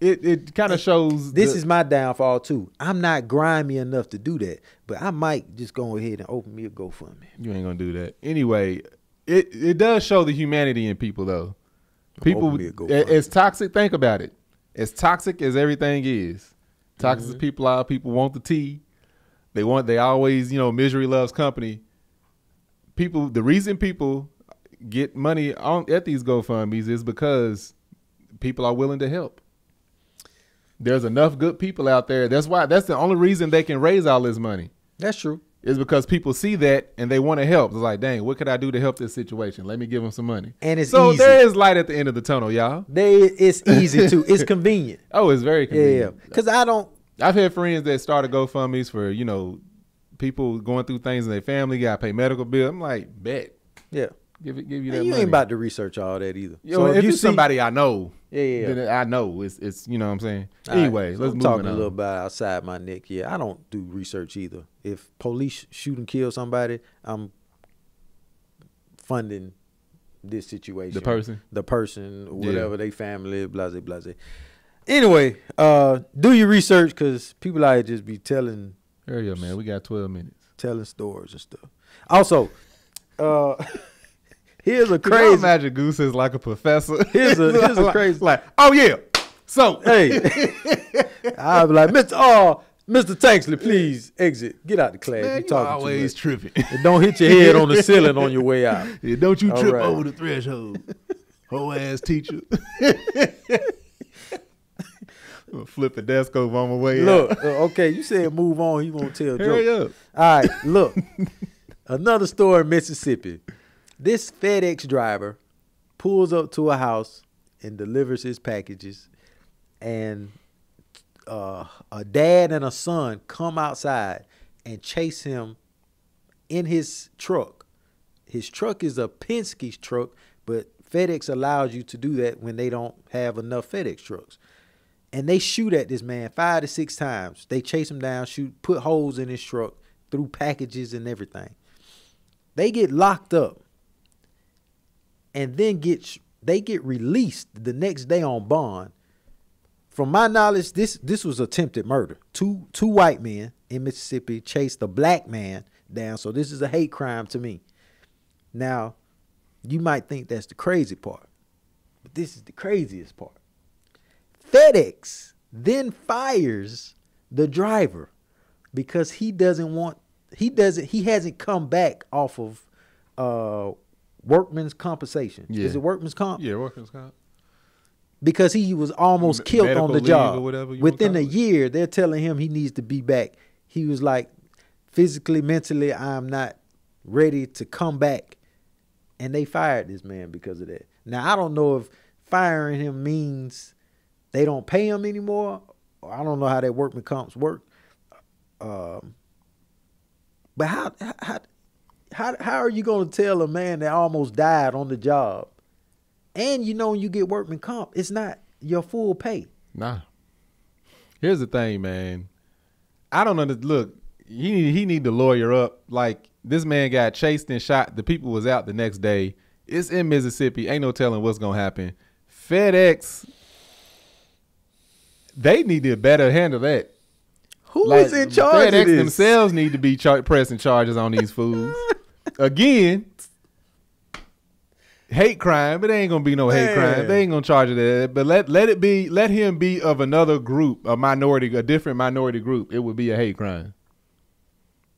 It kind of shows. This is my downfall too. I'm not grimy enough to do that, but I might just go ahead and open me a GoFundMe. You ain't gonna do that anyway. It does show the humanity in people though. People as toxic. Think about it. As toxic as everything is, toxic as people are. People want the tea. They always, misery loves company. The reason people get money at these GoFundMes is because people are willing to help. There's enough good people out there. That's the only reason they can raise all this money. That's true. Is because people see that and they want to help. It's like, dang, what could I do to help this situation? Let me give them some money. And it's so easy. There is light at the end of the tunnel, y'all. It's easy too. It's convenient. Oh, it's very convenient. Yeah, because I've had friends that started GoFundMes for, people going through things in their family, got to pay medical bill. I'm like, bet. Yeah. Give you that money. You ain't about to research all that either. So if you see somebody I know, then I know it's you know what I'm saying. Anyway, let's move on. Talking a little bit outside my neck. Yeah, I don't do research either. If police shoot and kill somebody, I'm funding this situation. The person, whatever, they family, blase, blase. Anyway, do your research because people out here just be telling. Hurry up, man. We got 12 minutes. Telling stories and stuff. Also, here's a crazy. Magic Goose is like a professor. Here's a crazy. Like, oh yeah. So hey, I'll be like, Mr. Tanksley, please exit. Get out the class. Man, you always tripping. And don't hit your head on the ceiling on your way out. Yeah, don't you trip over the threshold. Whole ass teacher. I'm gonna flip the desk over on my way out. Look, okay, you said move on. You won't tell jokes. Hurry up. All right, look. Another story in Mississippi. This FedEx driver pulls up to a house and delivers his packages, and a dad and a son come outside and chase him in his truck. His truck is a Penske's truck, but FedEx allows you to do that when they don't have enough FedEx trucks. And they shoot at this man 5 to 6 times. They chase him down, put holes in his truck, threw packages and everything. They get locked up and then they get released the next day on bond. From my knowledge, this was attempted murder. Two white men in Mississippi chased a black man down. So this is a hate crime to me. Now, you might think that's the crazy part, but this is the craziest part. FedEx then fires the driver because he hasn't come back off of workman's compensation. Yeah. Is it workman's comp? Yeah, workman's comp. Because he was almost killed on the job. Within a year, they're telling him he needs to be back. He was like, physically, mentally, I'm not ready to come back. And they fired this man because of that. Now, I don't know if firing him means they don't pay him anymore. I don't know how that workman comps work. But how are you going to tell a man that almost died on the job, and when you get workman comp, it's not your full pay? Nah. Here's the thing, man. I don't know. Look, he need to lawyer up. Like, this man got chased and shot. The people was out the next day. It's in Mississippi. Ain't no telling what's gonna happen. FedEx. They need to better handle that. Who is in charge of this? FedEx themselves need to be pressing charges on these fools. Again. hate crime, but it ain't gonna be no hate crime. They ain't gonna charge it that. But let him be of another group, a different minority group. It would be a hate crime.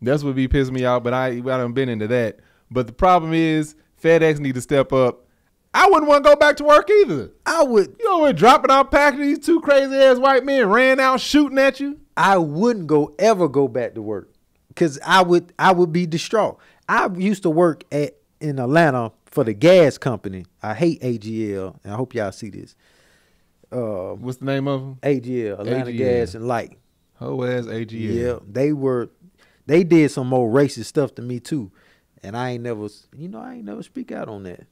That's what be pissing me off. But I done been into that. But the problem is FedEx need to step up. I wouldn't want to go back to work either. I would. You know, we're dropping out packing these two crazy ass white men ran out shooting at you. I wouldn't ever go back to work because I would be distraught. I used to work in Atlanta for the gas company. I hate AGL, and I hope y'all see this. What's the name of them? AGL, Atlanta Gas and Light. Whole ass AGL. Yeah, they did some more racist stuff to me too, and I ain't never speak out on that.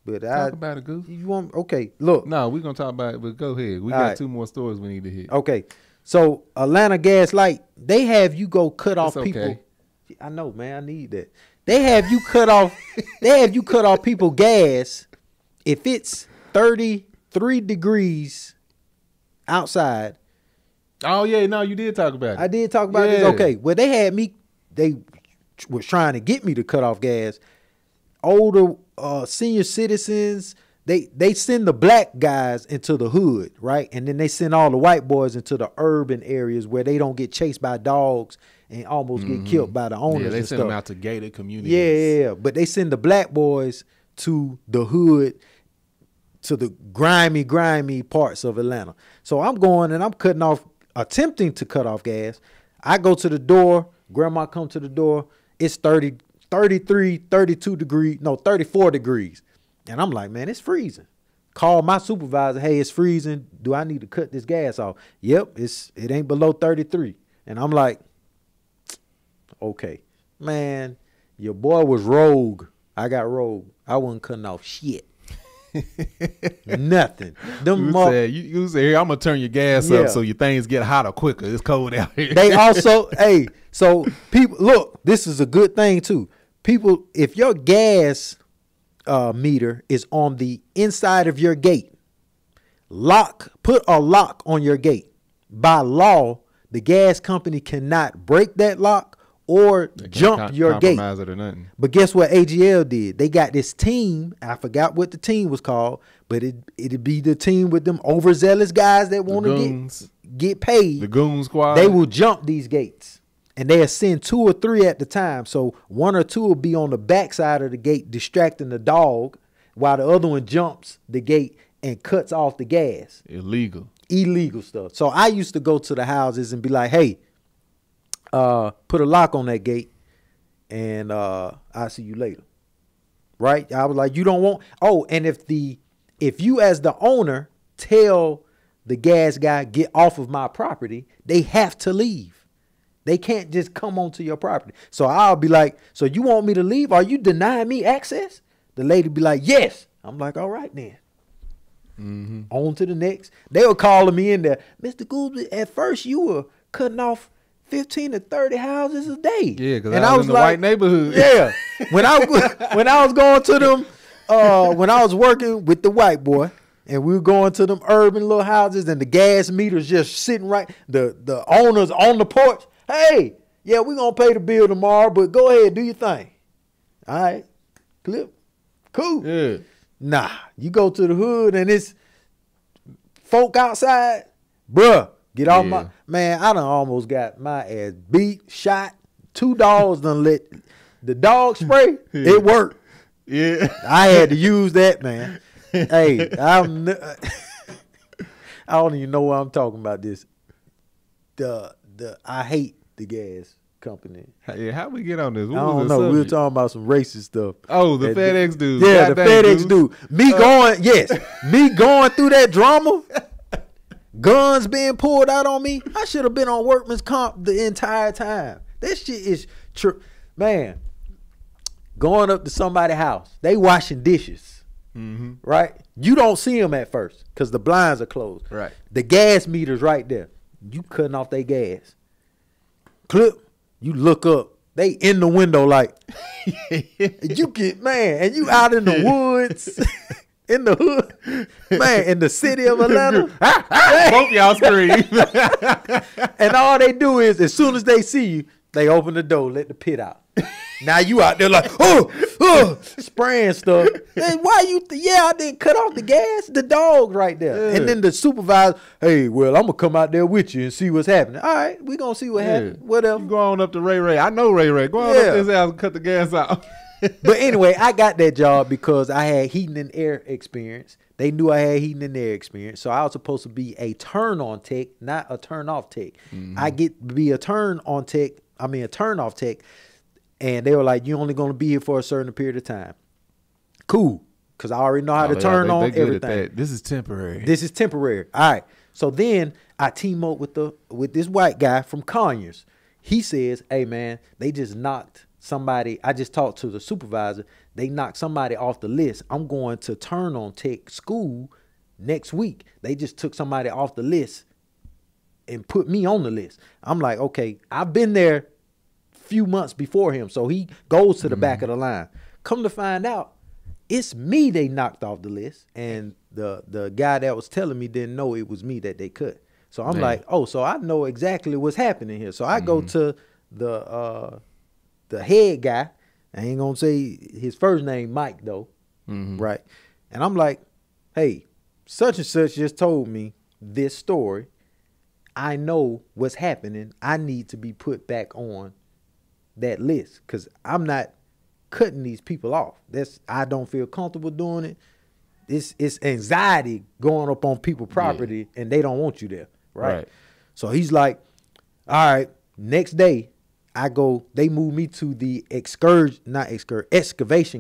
But talk about it, Goose. You want? Okay, look. No, we're gonna talk about it, but go ahead. We got two more stories we need to hit. Okay, so Atlanta Gas Light, they have you go cut off people. Okay. I know, man. I need that. They have you cut off. They have you cut off people gas if it's 33 degrees outside. Oh yeah, no, you did talk about it. I did talk about this. Okay, well they had me. They was trying to get me to cut off gas. Older senior citizens. They send the black guys into the hood, right? And then they send all the white boys into the urban areas where they don't get chased by dogs and almost get killed by the owners. Yeah, they and send stuff. them out to gated communities. Yeah. But they send the black boys to the hood, to the grimy parts of Atlanta. So I'm going and I'm attempting to cut off gas. I go to the door. Grandma come to the door. It's 33, 32 degrees. No, 34 degrees. And I'm like, man, it's freezing. Call my supervisor. Hey, it's freezing. Do I need to cut this gas off? Yep, it ain't below 33. And I'm like, okay, man, your boy was rogue. I got rogue. I wasn't cutting off shit. Nothing. You said, here, I'm going to turn your gas up so your things get hotter quicker. It's cold out here. They also, so people, look, this is a good thing too. People, if your gas meter is on the inside of your gate, put a lock on your gate. By law, the gas company cannot break that lock or jump your gate. It or nothing. But guess what AGL did? They got this team. I forgot what the team was called, but it'd be the team with them overzealous guys that want to get paid. The Goon Squad. They will jump these gates. And they'll send 2 or 3 at the time. So 1 or 2 will be on the back side of the gate distracting the dog while the other one jumps the gate and cuts off the gas. Illegal stuff. So I used to go to the houses and be like, hey, put a lock on that gate and I'll see you later. Right? I was like, you don't want. Oh, and if you as the owner tell the gas guy, get off of my property, they have to leave. They can't just come onto your property. So I'll be like, so you want me to leave? Are you denying me access? The lady be like, yes. I'm like, all right then. Mm-hmm. On to the next. They were calling me in there. Mr. Gould, at first you were cutting off 15 to 30 houses a day. Yeah, because I was in the white neighborhood. Yeah. When I was going to them, when I was working with the white boy, and we were going to them urban little houses and the gas meters just sitting right, the owners on the porch. Hey, yeah, we're going to pay the bill tomorrow, but go ahead, do your thing. All right, clip. Cool. Yeah. Nah, you go to the hood and it's folk outside. Bruh, get off my, man, I done almost got my ass beat, shot. 2 dogs done let the dog spray. It worked. Yeah. I had to use that, man. Hey, I don't even know why I'm talking about this. I hate the gas company. Yeah, how we get on this? I don't know. We were talking about some racist stuff. Oh, the FedEx dude. Yeah, the FedEx dude. Me going through that drama, guns being pulled out on me. I should have been on workman's comp the entire time. That shit is true. Man, going up to somebody's house, they washing dishes, right? You don't see them at first because the blinds are closed. Right. The gas meter's right there. You cutting off their gas. Clip, you look up. They in the window like, you get, man, and you out in the woods, in the hood, man, in the city of Atlanta. Both y'all scream. And all they do is, as soon as they see you, they open the door, let the pit out. Now you out there like, spraying stuff. Hey, why you? I didn't cut off the gas. The dog's right there. Yeah. And then the supervisor, hey, well, I'm gonna come out there with you and see what's happening. All right, we gonna see what happens. Whatever. You go on up to Ray Ray. I know Ray Ray. Go on up to his house and cut the gas out. But anyway, I got that job because I had heating and air experience. They knew I had heating and air experience. So I was supposed to be a turn-on tech, not a turn-off tech. I get to be a turn-on tech, a turn-off tech. And they were like, you're only going to be here for a certain period of time. Cool. Because I already know how to turn on everything. This is temporary. This is temporary. All right. So then I team up with this white guy from Conyers. He says, hey, man, they just knocked somebody. I just talked to the supervisor. They knocked somebody off the list. I'm going to turn on tech school next week. They just took somebody off the list and put me on the list. I'm like, okay, I've been there few months before him, so he goes to the back of the line. Come to find out, it's me they knocked off the list, and the guy that was telling me didn't know it was me that they cut. So I'm like, oh, so I know exactly what's happening here. So I go to the head guy. I ain't gonna say his first name, Mike, though, right? And I'm like, hey, such and such just told me this story. I know what's happening. I need to be put back on that list because I'm not cutting these people off. I don't feel comfortable doing it. It's anxiety going up on people's property and they don't want you there, right? So he's like, all right, next day I go, they move me to the excavation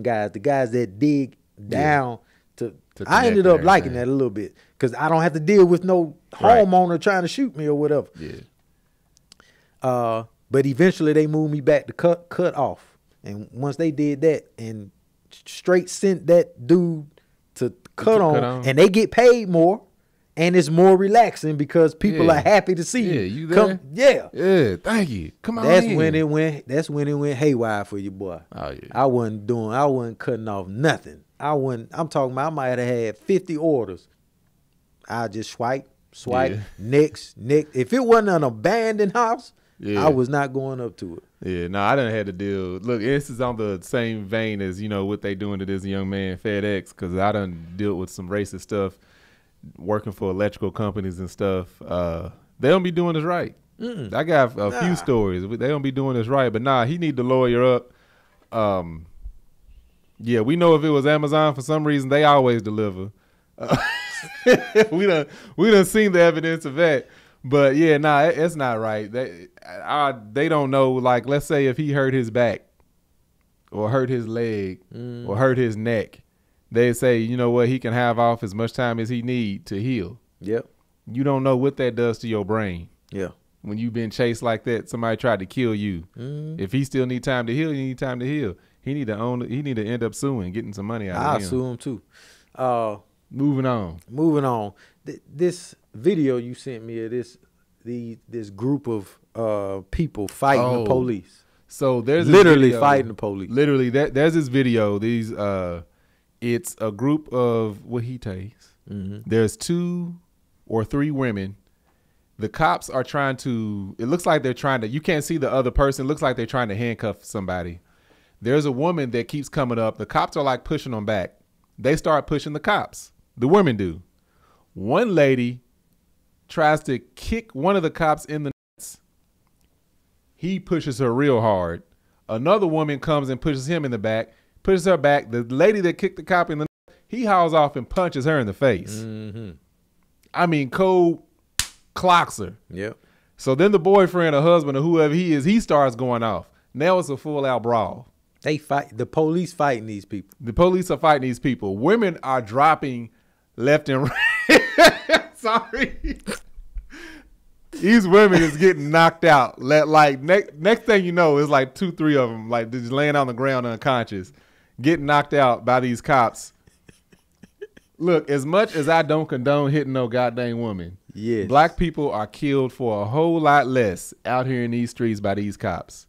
guys, the guys that dig down to I ended up liking that a little bit because I don't have to deal with no homeowner trying to shoot me or whatever. But eventually they moved me back to cut off. And once they did that and straight sent that dude to cut on, and they get paid more and it's more relaxing because people are happy to see you. You there? Yeah, thank you. Come on. That's when it went haywire for you, boy. Oh yeah. I wasn't cutting off nothing. I'm talking about I might have had 50 orders. I just swipe, next. If it wasn't an abandoned house, I was not going up to it. Yeah, no, I done had to deal. Look, this is on the same vein as, what they doing to this young man, FedEx, because I done dealt with some racist stuff working for electrical companies and stuff. They don't be doing this right. I got a few stories. They don't be doing this right, but he need to lawyer up. We know if it was Amazon, for some reason, they always deliver. We done seen the evidence of that. But it's not right. They don't know. Like, let's say if he hurt his back, or hurt his leg, or hurt his neck, they say, you know what, he can have off as much time as he need to heal. Yep. You don't know what that does to your brain. Yeah. When you've been chased like that, somebody tried to kill you. If he still need time to heal, you need time to heal. He need to own it. He need to end up suing, getting some money out of him. I'll sue him too. Moving on. This video you sent me of this group of people fighting the police. So there's literally fighting the police. Literally, there's this video. It's a group of wahites. There's 2 or 3 women. The cops are trying to. It looks like they're trying to. You can't see the other person. It looks like they're trying to handcuff somebody. There's a woman that keeps coming up. The cops are like pushing them back. They start pushing the cops. The women do. One lady tries to kick one of the cops in the nuts. He pushes her real hard. Another woman comes and pushes him in the back, pushes her back. The lady that kicked the cop in the nuts, he hauls off and punches her in the face. I mean, cold clocks her. Yep. So then the boyfriend or husband or whoever he is, he starts going off. Now it's a full-out brawl. They fight. The police fighting these people. The police are fighting these people. Women are dropping left and right. Sorry. These women is getting knocked out. Like next thing you know, it's like 2, 3 of them like just laying on the ground unconscious, getting knocked out by these cops. Look, as much as I don't condone hitting no goddamn woman, black people are killed for a whole lot less out here in these streets by these cops.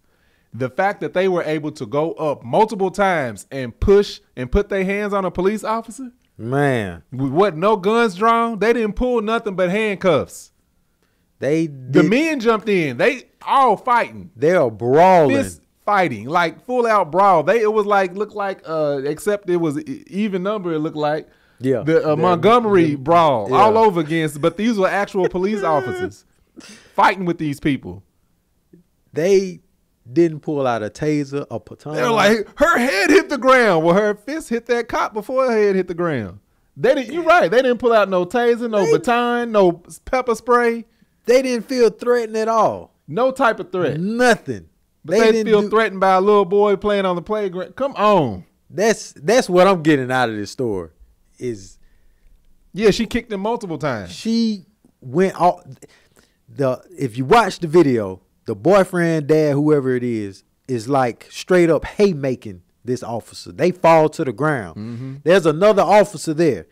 The fact that they were able to go up multiple times and push and put their hands on a police officer, man, with what, no guns drawn, they didn't pull nothing but handcuffs. The men jumped in. They all fighting. They are brawling. fighting, like full out brawl. It was like looked like except it was even number. It looked like the Montgomery brawl all over against. But these were actual police officers fighting with these people. They didn't pull out a taser, a baton. They're like, her head hit the ground. Well, her fist hit that cop before her head hit the ground. They didn't. You're right. They didn't pull out no taser, no baton, no pepper spray. They didn't feel threatened at all. No type of threat. Nothing. But they feel threatened by a little boy playing on the playground. Come on. That's what I'm getting out of this story. She kicked him multiple times. She went off. If you watch the video, the boyfriend, dad, whoever it is like straight up haymaking this officer. They fall to the ground. Mm-hmm. There's another officer there.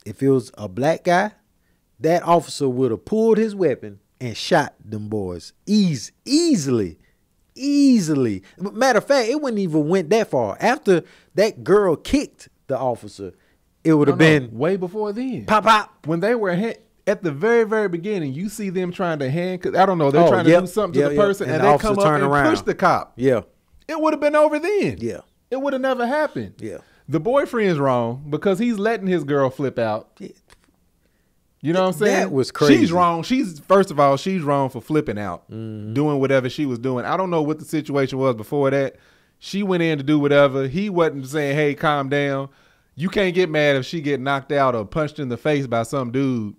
If it was a black guy, that officer would have pulled his weapon and shot them boys easily. Matter of fact, it wouldn't even went that far. After that girl kicked the officer, it would have been way before then. Pop. When they were at the very, very beginning, you see them trying to handcuff. I don't know. They're trying to do something to the person, and they come up and push the cop. Yeah. It would have been over then. Yeah. It would have never happened. Yeah. The boyfriend's wrong because he's letting his girl flip out. Yeah. You know what I'm saying? That was crazy. She's wrong. First of all, she's wrong for flipping out, doing whatever she was doing. I don't know what the situation was before that. She went in to do whatever. He wasn't saying, hey, calm down. You can't get mad if she get knocked out or punched in the face by some dude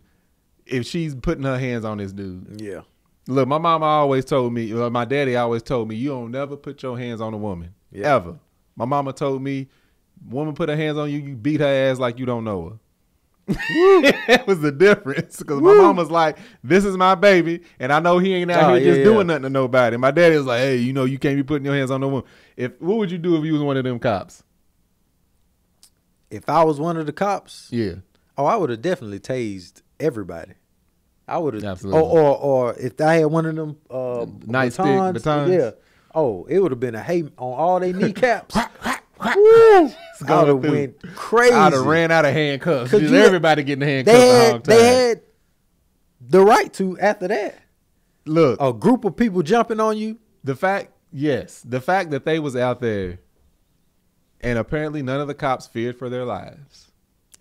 if she's putting her hands on this dude. Yeah. Look, my mama always told me, my daddy always told me, you don't never put your hands on a woman, ever. My mama told me, woman put her hands on you, you beat her ass like you don't know her. That was the difference because my mama's like, this is my baby, and I know he ain't out here just doing nothing to nobody. My daddy was like, hey, you know, you can't be putting your hands on no woman. What would you do if you was one of them cops? If I was one of the cops? Yeah. Oh, I would have definitely tased everybody. I would have. Absolutely. Or if I had one of them batons. Yeah. Oh, it would have been a hay on all their kneecaps. I would have went crazy. I'd have ran out of handcuffs. Everybody getting handcuffs. They had the right to after that. Look, a group of people jumping on you. The fact that they was out there, and apparently none of the cops feared for their lives.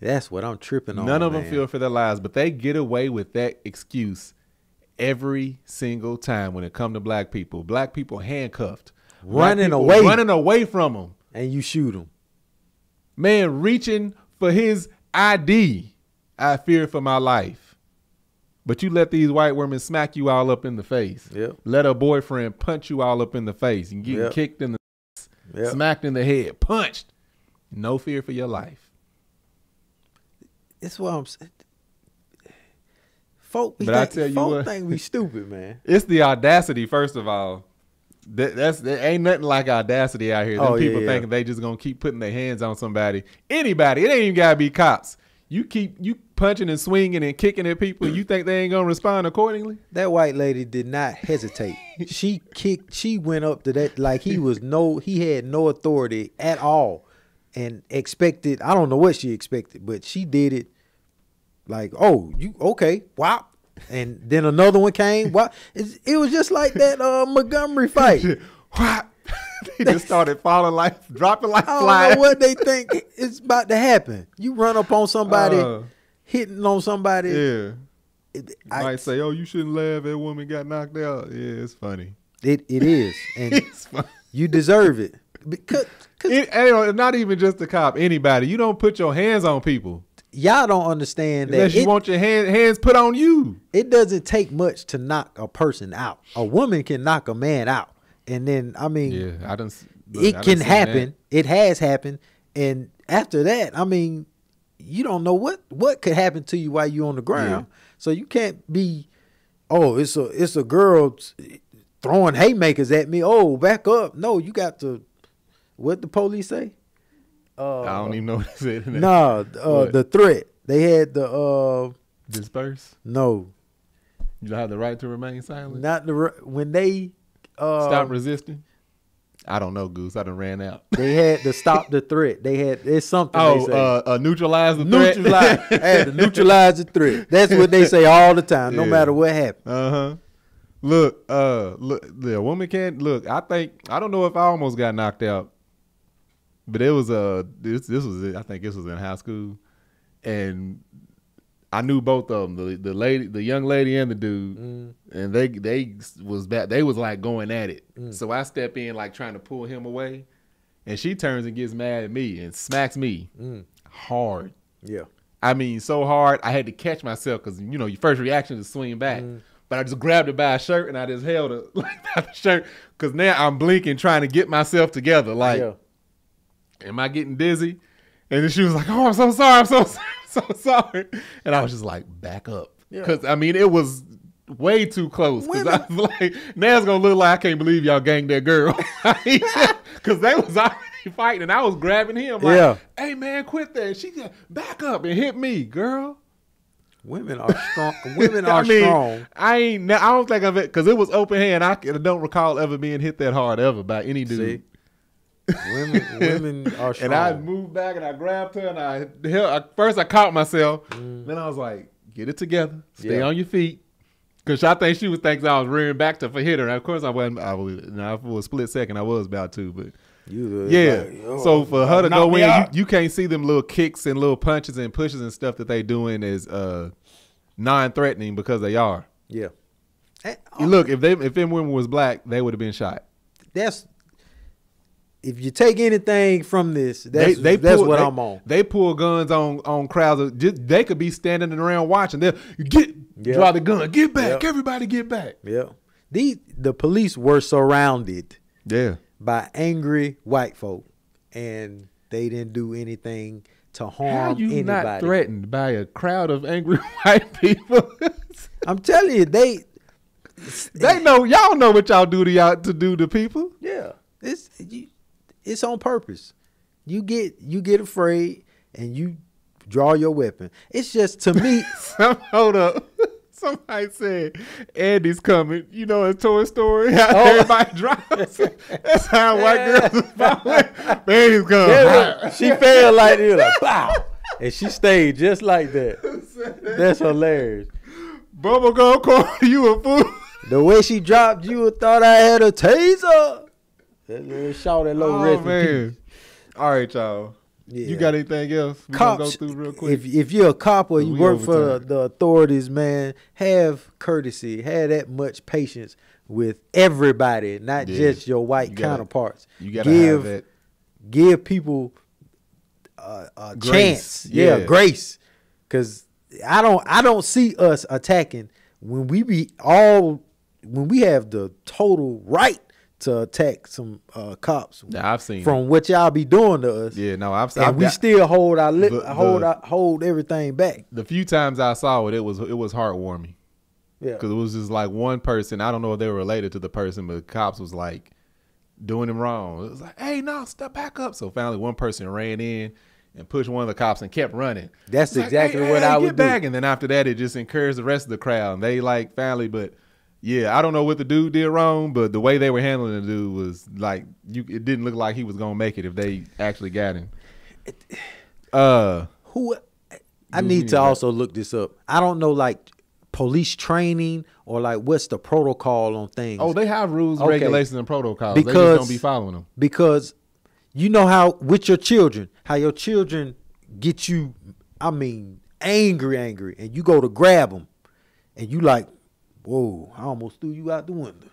That's what I'm tripping on. None of them feared for their lives, but they get away with that excuse every single time when it come to black people. Black people handcuffed, running away from them. And you shoot him. Man, reaching for his ID. I fear for my life. But you let these white women smack you all up in the face. Yep. Let a boyfriend punch you all up in the face. You get kicked in the smacked in the head, punched. No fear for your life. That's what I'm saying. Folk think we stupid, man. It's the audacity, first of all. There ain't nothing like audacity out here. People thinking they just gonna keep putting their hands on somebody. Anybody. It ain't even gotta be cops. You punching and swinging and kicking at people. You think they ain't gonna respond accordingly? That white lady did not hesitate. She went up to that like he had no authority at all, and expected. I don't know what she expected, but she did it. Like, oh, you okay? Wow. And then another one came. What? It was just like that Montgomery fight. They just started dropping like flies. I don't know what they think is about to happen. You run up on somebody, hitting on somebody. Yeah. Might say, oh, you shouldn't laugh. That woman got knocked out. Yeah, it's funny. It is. And it's funny. You deserve it. Because not even just the cop, anybody. You don't put your hands on people. Y'all don't understand unless you want your hands put on you. It doesn't take much to knock a person out. A woman can knock a man out. And then, I mean, it can happen. It has happened. And after that, I mean, you don't know what could happen to you while you're on the ground. Yeah. So you can't be, oh, it's a girl throwing haymakers at me. Oh, back up. No, you got to, what the police say? I don't even know what they said. The threat. They had the disperse. No, you don't have the right to remain silent. When they stop resisting. I don't know, Goose. I done ran out. They had to stop the threat. It's something. They say. Neutralize the threat. Had to neutralize the threat. That's what they say all the time, no matter what happens. Look, the woman can't look. I don't know if I almost got knocked out, but it was this was it. I think this was in high school, and I knew both of them, the young lady and the dude, and they was like going at it. So I step in like trying to pull him away, and she turns and gets mad at me and smacks me hard. Yeah, I mean so hard I had to catch myself because you know your first reaction is to swing back. But I just grabbed her by a shirt and I just held her like by the shirt because now I'm blinking trying to get myself together. Like, am I getting dizzy? And then she was like, "Oh, I'm so sorry. I'm so sorry." And I was just like, back up. Because, I mean, it was way too close. Because I was like, now it's going to look like I can't believe y'all ganged that girl. Because they was already fighting and I was grabbing him like, hey, man, quit that. She got back up and hit me, girl. Women are strong. Women are strong. I don't think of it because it was open hand. I don't recall ever being hit that hard ever by any dude. See? Women are strong. And I moved back and I grabbed her and first I caught myself. Then I was like, get it together. Stay on your feet. Because I think she was thinking I was rearing back to hit her. And of course I wasn't. For a split second I was about to, but. So for her to go in, you can't see them little kicks and little punches and pushes and stuff that they doing as non-threatening because they are. Yeah. Look, if them women was black, they would have been shot. If you take anything from this, that's what I'm on. They pull guns on crowds. They could be standing around watching. They'll draw the gun. Get back. Everybody get back. Yeah. The police were surrounded. Yeah. By angry white folk, and they didn't do anything to harm anybody. How you not threatened by a crowd of angry white people? I'm telling you, they know y'all know what y'all do to people. Yeah, it's on purpose. You get afraid and you draw your weapon. It's just to me. Hold up. Somebody said Andy's coming. You know in Toy Story how everybody drops. That's how white girls is following. Andy's coming. She fell like this, like pow, and she stayed just like that. That's hilarious. Bubblegum corn, you a fool. The way she dropped, you would thought I had a taser. That little shout at low rest in peace. All right, y'all. Yeah. You got anything else we gonna go through real quick? If you're a cop or you work for the authorities, man, have courtesy, have that much patience with everybody, not just your white counterparts. You gotta have that. Give people a chance, grace, because I don't see us attacking when we have the total right to attack some cops. Yeah, I've seen from what y'all be doing to us. Yeah, no, we still hold our hold everything back. The few times I saw it, it was heartwarming. Yeah, because it was just like one person. I don't know if they were related to the person, but the cops was like doing him wrong. It was like, hey, no, step back up. So finally, one person ran in and pushed one of the cops and kept running. That's exactly what I would do. And then after that, it just encouraged the rest of the crowd. And they like finally, but. Yeah, I don't know what the dude did wrong, but the way they were handling the dude was like it didn't look like he was gonna make it if they actually got him. I need to also look this up. I don't know like police training or like what's the protocol on things. Oh, they have rules, regulations, and protocols. They just don't be following them. Because you know how with your children, how your children get you, I mean, angry, and you go to grab them, and you like. Whoa, I almost threw you out the window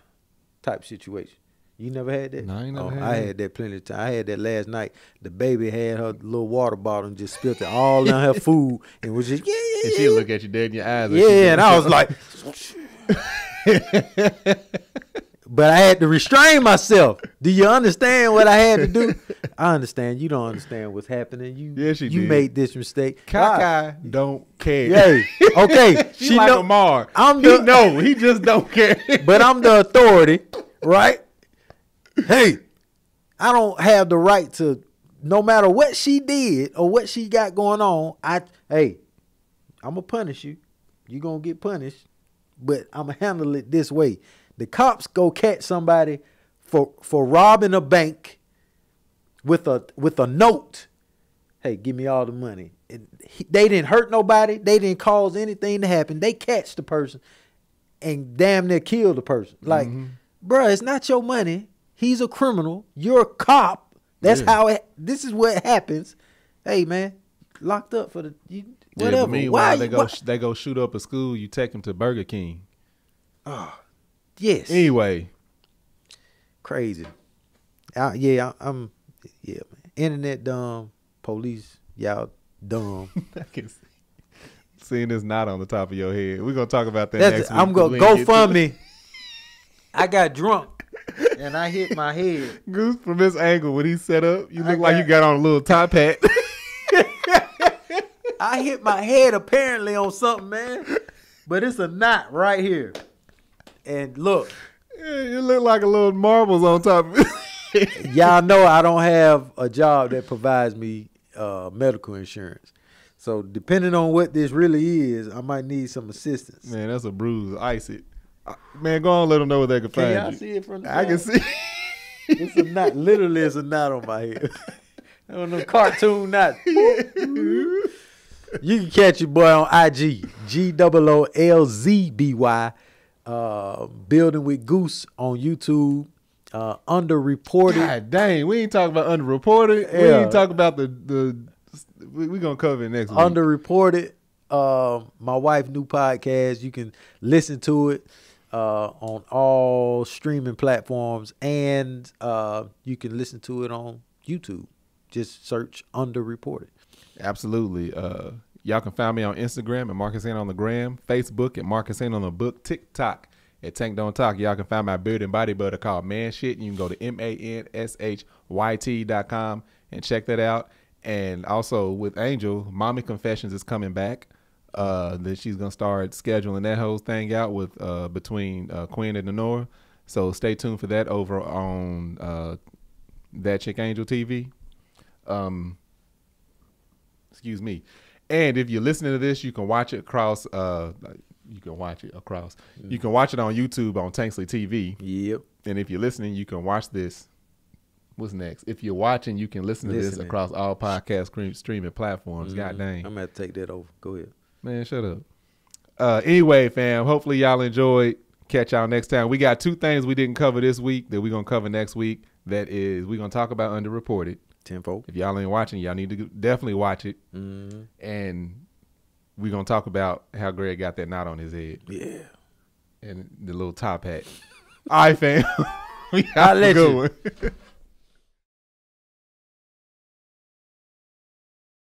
type situation. You never had that? No, I never had that. I had that plenty of time. I had that last night. The baby had her little water bottle and just spilled it all in her food and was just, And she'll look at you dead in your eyes. Yeah, and I was like, but I had to restrain myself. Do you understand what I had to do? I understand. You don't understand what's happening. You made this mistake. Kaka don't care. Hey, okay. She like Amar. He just don't care. But I'm the authority, right? Hey, I don't have the right to, no matter what she did or what she got going on, I'm going to punish you. You're going to get punished, but I'm going to handle it this way. The cops go catch somebody for robbing a bank with a note. Hey, give me all the money. They didn't hurt nobody. They didn't cause anything to happen. They catch the person. and damn near kill the person. Like, bruh, it's not your money. He's a criminal. You're a cop. That's how this is what happens. Hey, man, locked up for whatever. But meanwhile, they go shoot up a school. You take them to Burger King. Oh, yes. Anyway. Crazy. I'm man. Internet dumb. Police, y'all dumb. I can see. Seeing this not on the top of your head. We're going to talk about that next week. I'm going to go fund me. I got drunk and I hit my head. Goose, from this angle, when he set up, you look like you got on a little top hat. I hit my head apparently on something, man. But it's a knot right here. And look. Yeah, you look like a little marbles on top of it. Y'all know I don't have a job that provides me medical insurance. So depending on what this really is, I might need some assistance. Man, that's a bruise. Ice it. Man, go on, let them know where they can find you. Can y'all see it from the side? I can see. It's a knot. Literally, it's a knot on my head. On the cartoon knot. You can catch your boy on IG, GOOLZBY, Building with Goose on YouTube. Underreported. God dang, we ain't talking about underreported. Yeah. We ain't talking about we're going to cover it next week. Underreported. My wife's new podcast. You can listen to it on all streaming platforms, and you can listen to it on YouTube. Just search Underreported. Absolutely. Y'all can find me on Instagram at Marcus Ain't on the Gram, Facebook at Marcus Ain't on the Book, TikTok at Tank Don't Talk. Y'all can find my beard and body butter called Man Shit. You can go to manshYT.com and check that out. And also with Angel, Mommy Confessions is coming back. That she's gonna start scheduling that whole thing out with between Queen and Denora. So stay tuned for that over on That Chick Angel TV. Excuse me. And if you're listening to this, you can watch it across. You can watch it on YouTube on Tanksley TV. Yep. And if you're listening, you can watch this. What's next? If you're watching, you can listen to this across all podcast streaming platforms. God dang. I'm going to take that over. Go ahead. Man, shut up. Anyway, fam, hopefully y'all enjoyed. Catch y'all next time. We got two things we didn't cover this week that we're going to cover next week. That is, we're going to talk about Underreported. Tenfold. If y'all ain't watching, y'all need to definitely watch it. And we're going to talk about how Greg got that knot on his head. Yeah. And the little top hat. All right, fam. I'll let you.